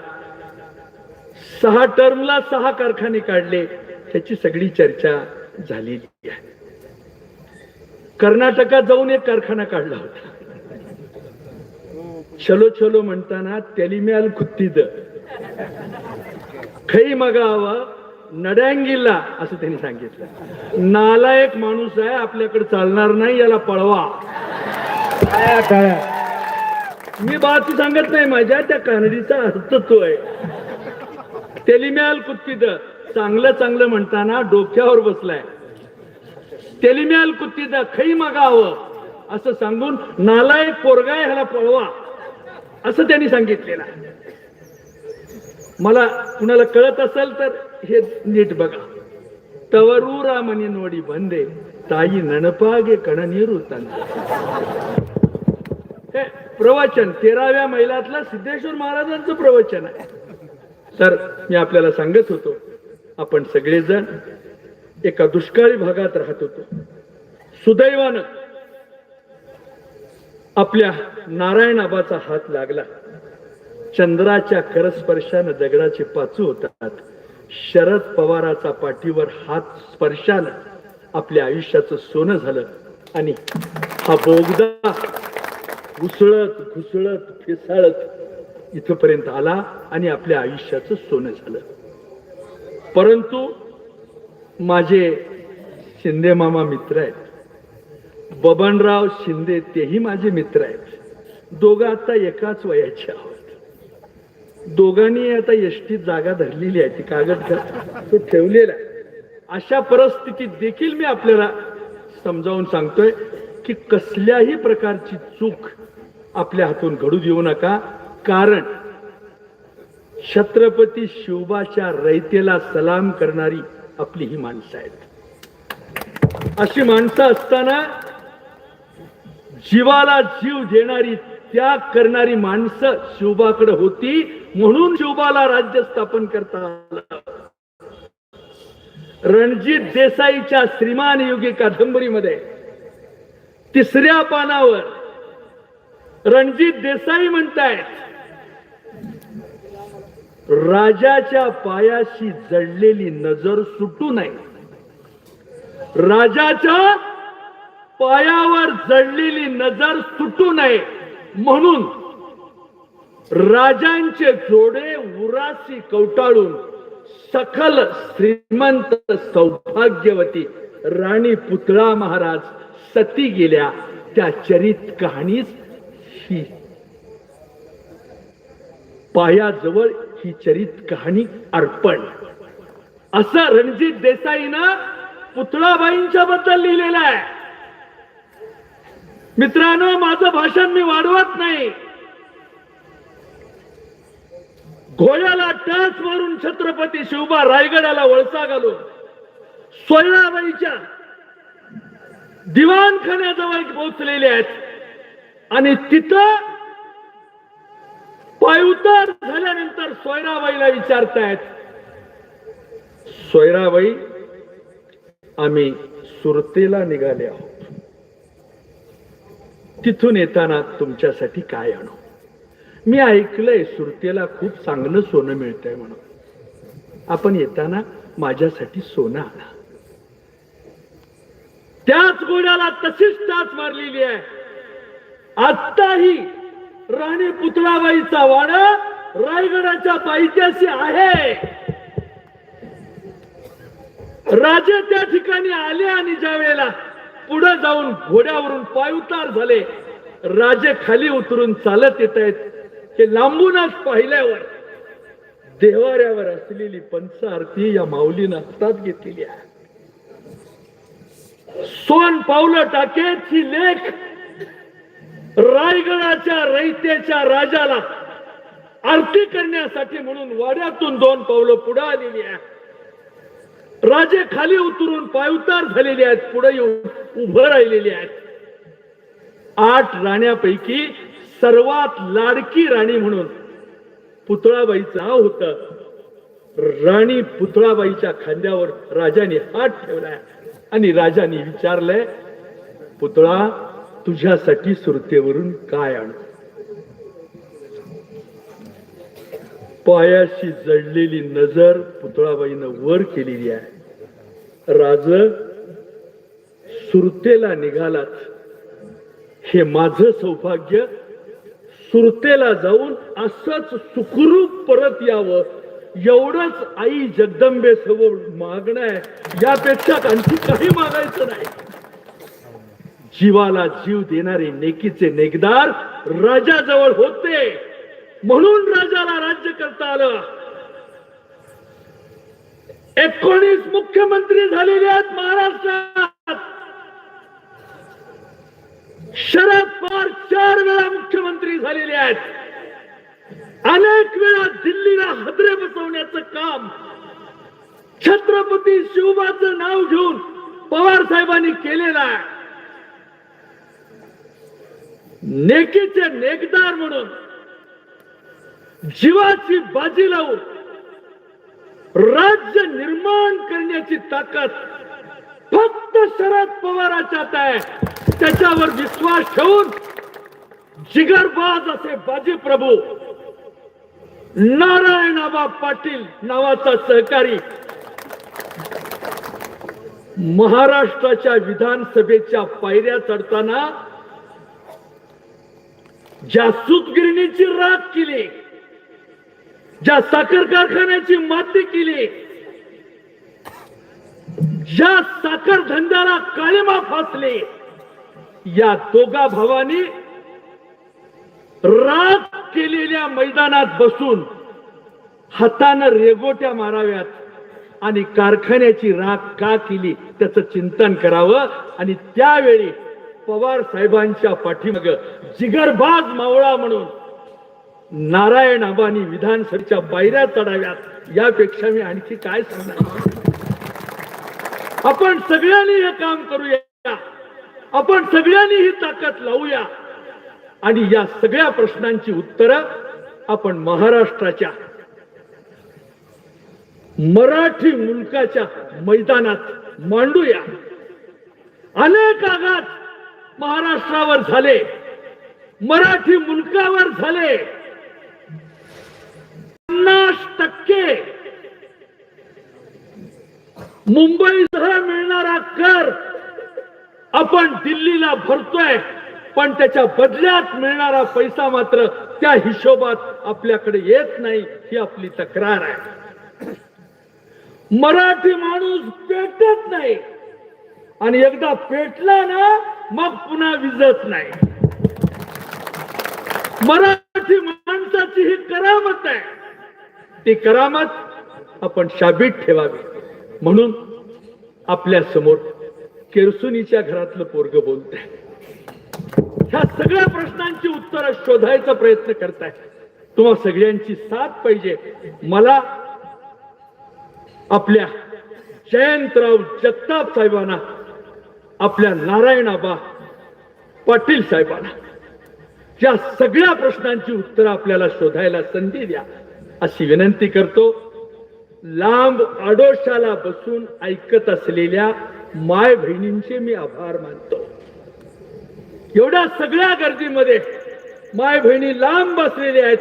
6 टर्मला 6 कारखाने काढले, त्याची सगळी चर्चा झालेली आहे. कर्नाटकात जाऊन एक कारखाना काढला होता. चलो चलो म्हणताना तेलिम्याल कुत्तीद खई मगावा नड्यांगिला असं त्यांनी सांगितलं. नालायक माणूस आहे, आपल्याकडे चालणार नाही, याला पळवा. मी बात सांगत नाही, माझ्या त्या कानडीचा अर्थ तो आहे. तेलिम्याल कुत्तीद, चांगलं चांगलं म्हणताना डोक्यावर बसलाय. तेलिम्याल कुत्तीद खई मागावं असं सांगून नालायक पोरगा ह्याला पळवा असं त्यांनी सांगितलेलं. मला कुणाला कळत असेल तर हे नीट बघा. तवरूरा मनी नोडी बंदे ताई नणपागे कण नीरू तंदे. हे प्रवचन 13व्या मैलातलं सिद्धेश्वर महाराजांचं प्रवचन आहे. तर मी आपल्याला सांगत होतो, आपण सगळेजण एका दुष्काळी भागात राहत होतो. सुदैवानं आपल्या नारायण आबाचा हात लागला. चंद्राच्या करस्पर्शानं दगडाचे पाचू होतात. शरद पवाराचा पाठीवर हात स्पर्शानं आपल्या आयुष्याचं सोनं झालं आणि हा बोगदा घुसळत घुसळत फेसाळत इथपर्यंत आला आणि आपल्या आयुष्याचं सोनं झालं. परंतु माझे शिंदे मामा मित्र आहेत, बबनराव शिंदे तेही माझे मित्र आहेत. दोघं आता एकाच वयाचे आहोत. दोघांनी आता एसटीत जागा धरलेली आहे, ती कागद तो ठेवलेला आहे. अशा परिस्थितीत देखील मी आपल्याला समजावून सांगतोय की कसल्याही प्रकारची चूक आपल्या हातून घडू देऊ नका. कारण छत्रपती शिवबाच्या रयतेला सलाम करणारी आपली ही माणसं आहेत. अशी माणसं असताना जीवाला जीव देणारी, त्याग करणारी माणसं शिवबाकडे होती, म्हणून शिवबाला राज्य स्थापन करता आलं. रणजित देसाईच्या श्रीमान युगी कादंबरीमध्ये 3ऱ्या पानावर रणजित देसाई म्हणतायत, राजाच्या पायाशी जडलेली नजर सुटू नये. राजाच्या पायावर जडलेली नजर सुटू नये म्हणून राजांचे जोडे उरासी कवटाळून सखल श्रीमंत सौभाग्यवती राणी पुतळा महाराज सती गेल्या. त्या चरित कहाणीच ही पायाजवळ ही चरित कहाणी अर्पण असं रणजित देसाईनं पुतळाबाईंच्या बद्दल लिहिलेलं आहे. मित्रांनो, माझं भाषण मी वाढवत नाही. घोड्याला टाच मारून छत्रपती शिवबा रायगडाला वळसा घालून सोयराबाईच्या दिवाणखान्याजवळ पोहोचलेले आहेत आणि तिथं पायउतार झाल्यानंतर सोयराबाईला विचारतायत, सोयराबाई, आम्ही सुरतेला निघाले आहोत, तिथून येताना तुमच्यासाठी काय आणू? मी ऐकलंय सुरतेला खूप चांगलं सोनं मिळतंय म्हणून, आपण येताना माझ्यासाठी सोनं आणा. त्याच घोड्याला तशीच टाच मारलेली आहे. आत्ताही राणी पुतळाबाईचा वाडा रायगडाच्या पायथ्याशी आहे. राजे त्या ठिकाणी आले आणि ज्या वेळेला पुढे जाऊन घोड्यावरून पायउतार झाले, राजे खाली उतरून चालत येत आहेत. हे लांबूनच पाहिल्यावर देवाऱ्यावर असलेली पंचारती या माऊलीनं हातात घेतलेली आहे. सोन पावलं टाकेत ही लेख रायगडाच्या रयतेच्या राजाला आरती करण्यासाठी म्हणून वाड्यातून 2 पावलं पुढे आलेली आहे. राजे खाली उतरून पायउतार झालेले आहेत, पुढे येऊन उभं राहिलेले आहेत. 8 राण्यांपैकी सर्वात लाडकी राणी म्हणून पुतळाबाईचं नाव होतं. राणी पुतळाबाईच्या खांद्यावर राजाने हात ठेवलाय आणि राजाने विचारलंय, पुतळा तुझ्यासाठी सुरतेवरून काय आणू? पायाशी जडलेली नजर पुतळाबाईनं वर केलेली आहे. राज, सुरतेला निघालाच, हे माझं सौभाग्य. सुरतेला जाऊन असंच सुखरूप परत यावं एवढंच आई जगदंबे समोर मागणं आहे. यापेक्षा आणखी काही मागायचं नाही. जीवाला जीव देणारे नेकीचे नेकदार राजाजवळ होते, म्हणून राजाला राज्य करता आलं. 19 मुख्यमंत्री झालेले आहेत महाराष्ट्रात. शरद पवार 4 वेळा मुख्यमंत्री झालेले आहेत. अनेक वेळा दिल्लीला हादरे बसवण्याचं काम छत्रपती शिवबाचं नाव घेऊन पवार साहेबांनी केलेलं आहे. नेकीचे नेकदार म्हणून जीवाची बाजी लावून राज्य निर्माण करण्याची ताकद फक्त शरद पवाराच्यात आहे. त्याच्यावर विश्वास ठेवून जिगरबाज असे बाजी प्रभू नारायण आबा पाटील नावाचा सहकारी महाराष्ट्राच्या विधानसभेच्या पायऱ्या चढताना ज्या सूतगिरणीची राख केली, ज्या साखर कारखान्याची माती केली, ज्या साखर धंद्याला काळिमा फासले, या दोघा भावांनी राख केलेल्या मैदानात बसून हातानं रेगोट्या माराव्यात आणि कारखान्याची राख का केली त्याचं चिंतन करावं. आणि त्यावेळी पवार साहेबांच्या पाठीमाग जिगरबाज मावळा म्हणून नारायण आबांनी विधानसभेच्या पायऱ्या चढाव्यात. यापेक्षा मी आणखी काय सांगणार? आपण सगळ्यांनी हे काम करूया, आपण सगळ्यांनी ही ताकद लावूया आणि या सगळ्या प्रश्नांची उत्तरं आपण महाराष्ट्राच्या मराठी मुलकाच्या मैदानात मांडूया. अनेक आघात महाराष्ट्रावर झाले, मराठी मुलकावर झाले. 50% मुंबईसह मिळणारा कर आपण दिल्लीला भरतोय, पण त्याच्या बदल्यात मिळणारा पैसा मात्र त्या हिशोबात आपल्याकडे येत नाही. ही आपली तक्रार आहे. मराठी माणूस पेटत नाही आणि एकदा पेटला ना मग पुन्हा विजत नाही. मराठी माणसाची ही करामत आहे. ती करामत आपण शाबीत ठेवावी. म्हणून आपल्या समोर केरसुनीच्या घरातलं पोरग बोलतंय. ह्या सगळ्या प्रश्नांची उत्तरं शोधायचा प्रयत्न करताय. तुम्हा सगळ्यांची साथ पाहिजे. मला आपल्या जयंतराव जगताप साहेबांना, आपल्या नारायण आबा पाटील साहेबांना या सगळ्या प्रश्नांची उत्तरं आपल्याला शोधायला संधी द्या अशी विनंती करतो. लांब आडोशाला बसून ऐकत असलेल्या माय बहिणींचे मी आभार मानतो. एवढ्या सगळ्या गर्दीमध्ये माय बहिणी लांब बसलेल्या आहेत.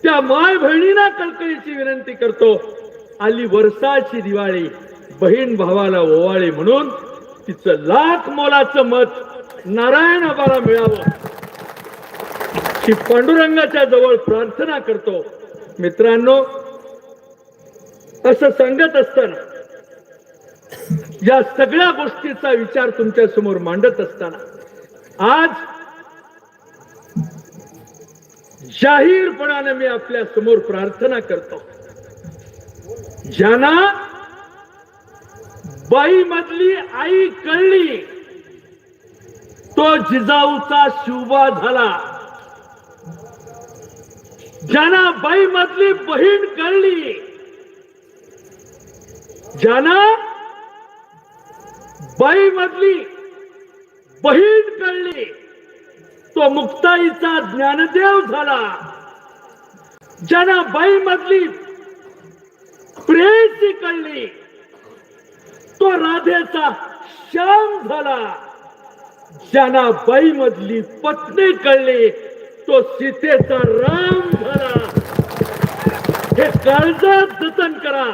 त्या माय बहिणींना कळकळीची विनंती करतो, आली वर्षाची दिवाळी, बहीण भावाला ओवाळी म्हणून तिचं लाख मोलाचं मत नारायण आबाला मिळावं ही पांडुरंगाच्या जवळ प्रार्थना करतो. मित्रांनो, असं सांगत असताना या सगळ्या गोष्टीचा विचार तुमच्या समोर मांडत असताना आज जाहीरपणाने मी आपल्या समोर प्रार्थना करतो, ज्यांना बाई मधली आई कळली तो जिजाऊचा शिवबा झाला. ज्यांना बाई मधली बहीण कळली, ज्यांना बाई मधली बहीण कळली तो मुक्ताईचा ज्ञानदेव झाला. ज्यांना बाई मधली प्रेयसी कळली तो राधेचा श्याम झाला. ज्यांना बाई मधली पत्नी कळली तो सीतेचा राम झाला. हे काळजात जतन करा.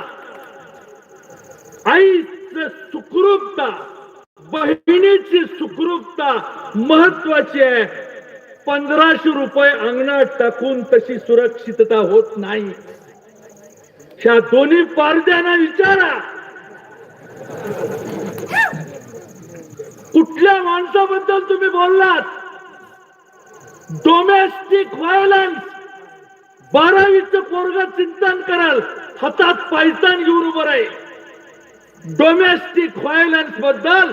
आईची सुखरूपता, बहिणीची सुखरूपता महत्वाची आहे. 1500 रुपये अंगणात टाकून तशी सुरक्षितता होत नाही. ह्या दोन्ही पारद्यांना विचारा, कुठल्या माणसाबद्दल तुम्ही बोललात? डोमेस्टिक व्हायलन्स, 12वीचं पोरग चिंतन कराल, हातात पायतान घेऊन उभं राहील. डोमेस्टिक व्हायलन्स बद्दल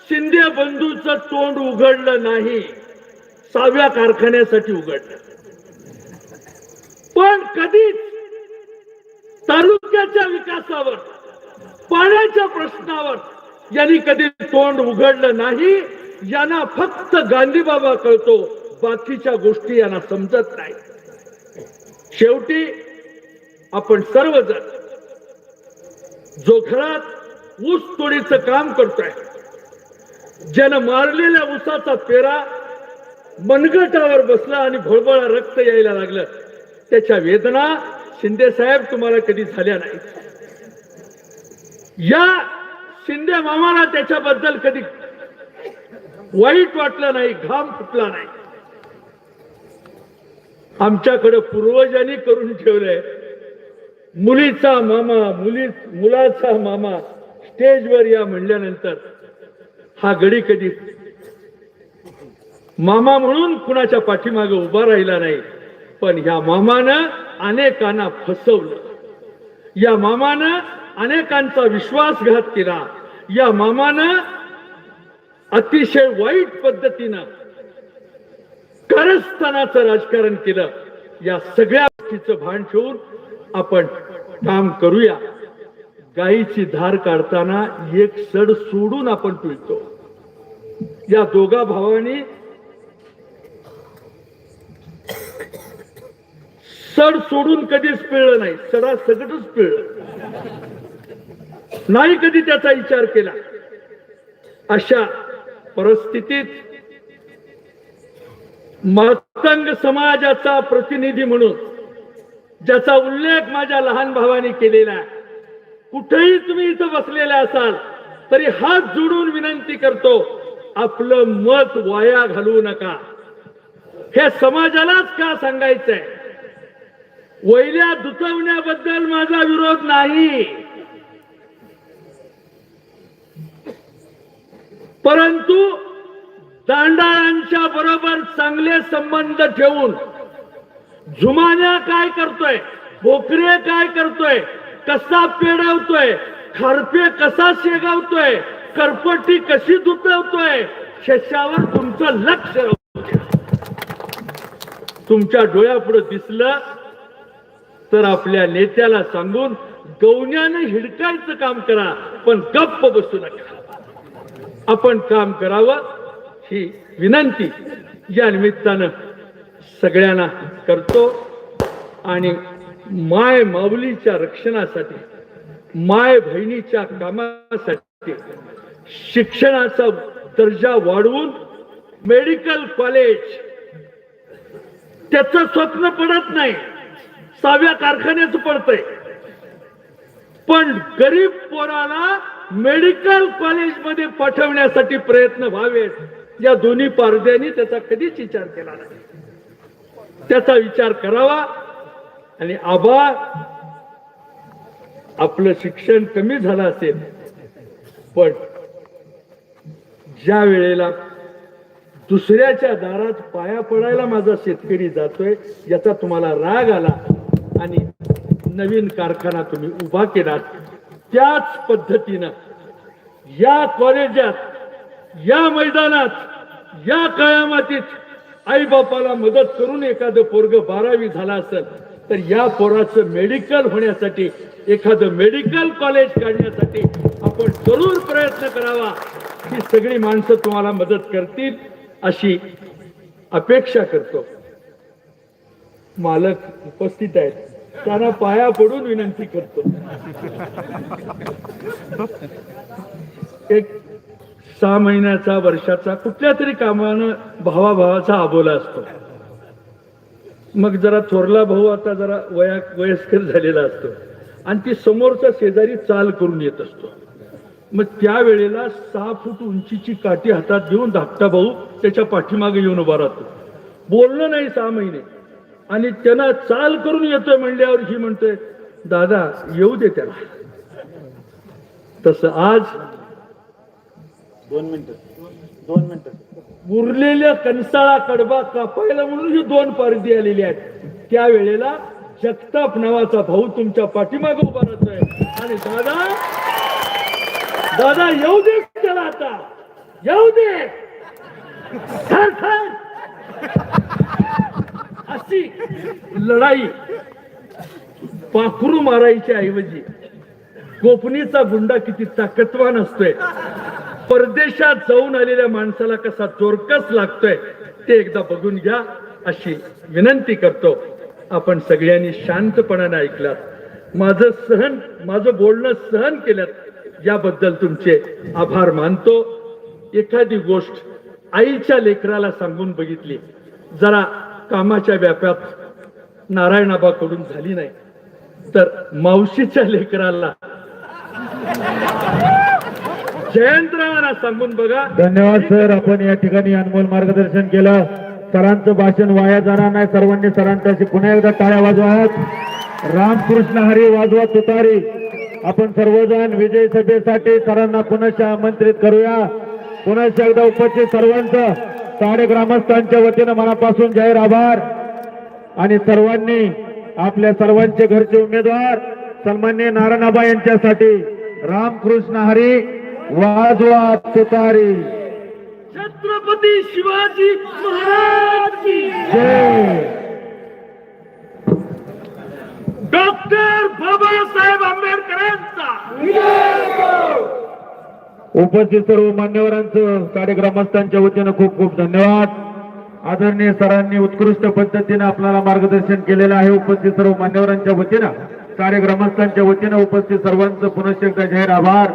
शिंदे बंधूचं तोंड उघडलं नाही, 6व्या कारखान्यासाठी उघडलं. पण कधीच तालुक्याच्या विकासावर, पाण्याच्या प्रश्नावर यांनी कधी तोंड उघडलं नाही. यांना फक्त गांधीबाबा कळतो, बाकीच्या गोष्टी यांना समजत नाही. शेवटी आपण सर्वजण जो घरात ऊस तोडीचं काम करतोय, ज्यानं मारलेल्या ऊसाचा पेरा मनगटावर बसला आणि भळबळ रक्त यायला लागलं, त्याच्या वेदना शिंदे साहेब तुम्हाला कधी झाल्या नाही. या शिंदे मामाला त्याच्याबद्दल कधी वाईट वाटलं नाही, घाम फुटला नाही. आमच्याकडे पूर्वजांनी करून ठेवलंय, मुलीचा मामा, मुलाचा मामा स्टेजवर या म्हणल्यानंतर हा गडी कधी मामा म्हणून कुणाच्या पाठीमागे उभा राहिला नाही. पण या मामानं अनेकांना फसवलं, या मामानं अनेकांचा विश्वासघात केला, या मामानं अतिशय वाईट पद्धतीनं कारस्थानाचं राजकारण केलं. या सगळ्या गोष्टीचं भान ठेवून आपण काम करूया. गायीची धार काढताना एक सड सोडून आपण पिळतो. या दोघा भावांनी सड सोडून कधीच पिळलं नाही, सडा सगळंच पिळलं नाही, कधी त्याचा विचार केला. अशा परिस्थितीत मातंग समाजाचा प्रतिनिधी म्हणून ज्याचा उल्लेख माझ्या लहान भावाने केलेला आहे, कुठेही तुम्ही इथं बसलेले असाल तरी हात जोडून विनंती करतो, आपलं मत वाया घालवू नका. हे समाजालाच का सांगायचंय? वैल्या दुतवण्याबद्दल माझा विरोध नाही, परंतु दांडाळांच्या बरोबर चांगले संबंध ठेवून झुमान्या काय करतोय, भोकरे काय करतोय, कसा पेडवतोय, खारपे कसा शेगावतोय, करपटी कशी दुतवतोय, ह्याच्यावर तुमचं लक्ष राहू द्या. तुमच्या डोळ्यापुढे दिसलं तर आपल्या नेत्याला सांगून गौण्याने हिडकायचं काम करा, पण गप्प बसू नका. आपण काम करावं ही विनंती या निमित्तानं सगळ्यांना करतो. आणि माय माऊलीच्या रक्षणासाठी, माय बहिणीच्या कामासाठी शिक्षणाचा दर्जा वाढवून मेडिकल कॉलेज, त्याचं स्वप्न पडत नाही, 6व्या कारखान्याचं पडतंय. पण गरीब पोराला मेडिकल कॉलेजमध्ये पाठवण्यासाठी प्रयत्न व्हावेत या दोन्ही पारद्यांनी त्याचा कधीच विचार केला नाही. त्याचा विचार करावा. आणि आबा आपलं शिक्षण कमी झालं असेल, पण ज्या वेळेला दुसऱ्याच्या दारात पाया पडायला माझा शेतकरी जातोय याचा तुम्हाला राग आला आणि नवीन कारखाना तुम्ही उभा केला, त्याच पद्धतीनं या कॉलेजात, या मैदानात, या काळामातीत आई बापाला मदत करून एखादं पोरग 12वी झाला असेल तर या पोराचं मेडिकल होण्यासाठी, एखादं मेडिकल कॉलेज काढण्यासाठी आपण जरूर प्रयत्न करावा. ही सगळी माणसं तुम्हाला मदत करतील अशी अपेक्षा करतो. मालक उपस्थित आहेत, त्यांना पाया पडून विनंती करतो. एक 6 महिन्याचा, वर्षाचा कुठल्या तरी कामानं भावाभावाचा अबोला असतो. मग जरा थोरला भाऊ आता जरा वयस्कर झालेला असतो आणि ती समोरचा शेजारी चाल करून येत असतो. मग त्यावेळेला 6 फूट उंचीची काठी हातात घेऊन धाकटा भाऊ त्याच्या पाठीमागे येऊन उभा राहतो. बोलणं नाही 6 महिने, आणि त्यांना चाल करून येतोय म्हणल्यावर ही म्हणतोय, दादा येऊ दे त्याला. तसं आज 2 मिनिटं उरलेल्या कणसाळा कडबा कापायला म्हणून ही 2 पारधी आलेली आहेत. त्यावेळेला जगताप नावाचा भाऊ तुमच्या पाठीमागे उभा राहतोय आणि दादा येऊ दे त्याला, आता येऊ दे. थर थर अशी लढाई पाखरू मारायच्या ऐवजी कोकणीचा गुंडा किती ताकदवान असतोय, परदेशात जाऊन आलेल्या माणसाला कसा चोरकस लागतोय ते एकदा बघून घ्या अशी विनंती करतो. आपण सगळ्यांनी शांतपणाने ऐकलात, माझं बोलणं सहन केलं याबद्दल तुमचे आभार मानतो. एखादी गोष्ट आईच्या लेकराला सांगून बघितली, जरा कामाच्या व्यापात नारायणाबाकडून झाली नाही तर मावशीच्या लेकराला, जयंतरावांना सांगून बघा. धन्यवाद सर, आपण या ठिकाणी अनमोल मार्गदर्शन केलं. सरांचं भाषण वाया जाणार नाही. सर्वांनी सरांच्याशी पुन्हा एकदा टाळ्या वाजवात. रामकृष्ण हरी वाजवा तुतारी. आपण सर्वजण विजय सभेसाठी सरांना पुन्हा आमंत्रित करूया. पुन्हा एकदा उपस्थित सर्वांचं साडे ग्रामस्थांच्या वतीनं मनापासून जाहीर आभार. आणि सर्वांनी आपल्या सर्वांचे घरचे उमेदवार सन्माननीय नारायणआबा यांच्यासाठी रामकृष्ण हरी वाजवा तुतारी. छत्रपती शिवाजी महाराज की जय. डॉक्टर बाबासाहेब आंबेडकरांचा. उपस्थित सर्व मान्यवरांचं साडे ग्रामस्थांच्या वतीनं खूप खूप धन्यवाद. आदरणीय सरांनी उत्कृष्ट पद्धतीने आपल्याला मार्गदर्शन केलेलं आहे. उपस्थित सर्व मान्यवरांच्या वतीनं साडे ग्रामस्थांच्या वतीनं उपस्थित सर्वांचं पुनश्च एकदा जाहीर आभार.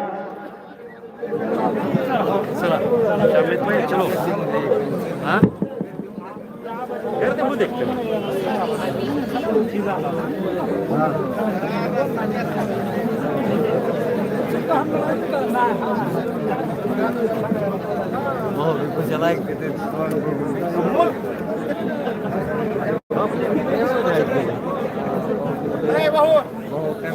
चला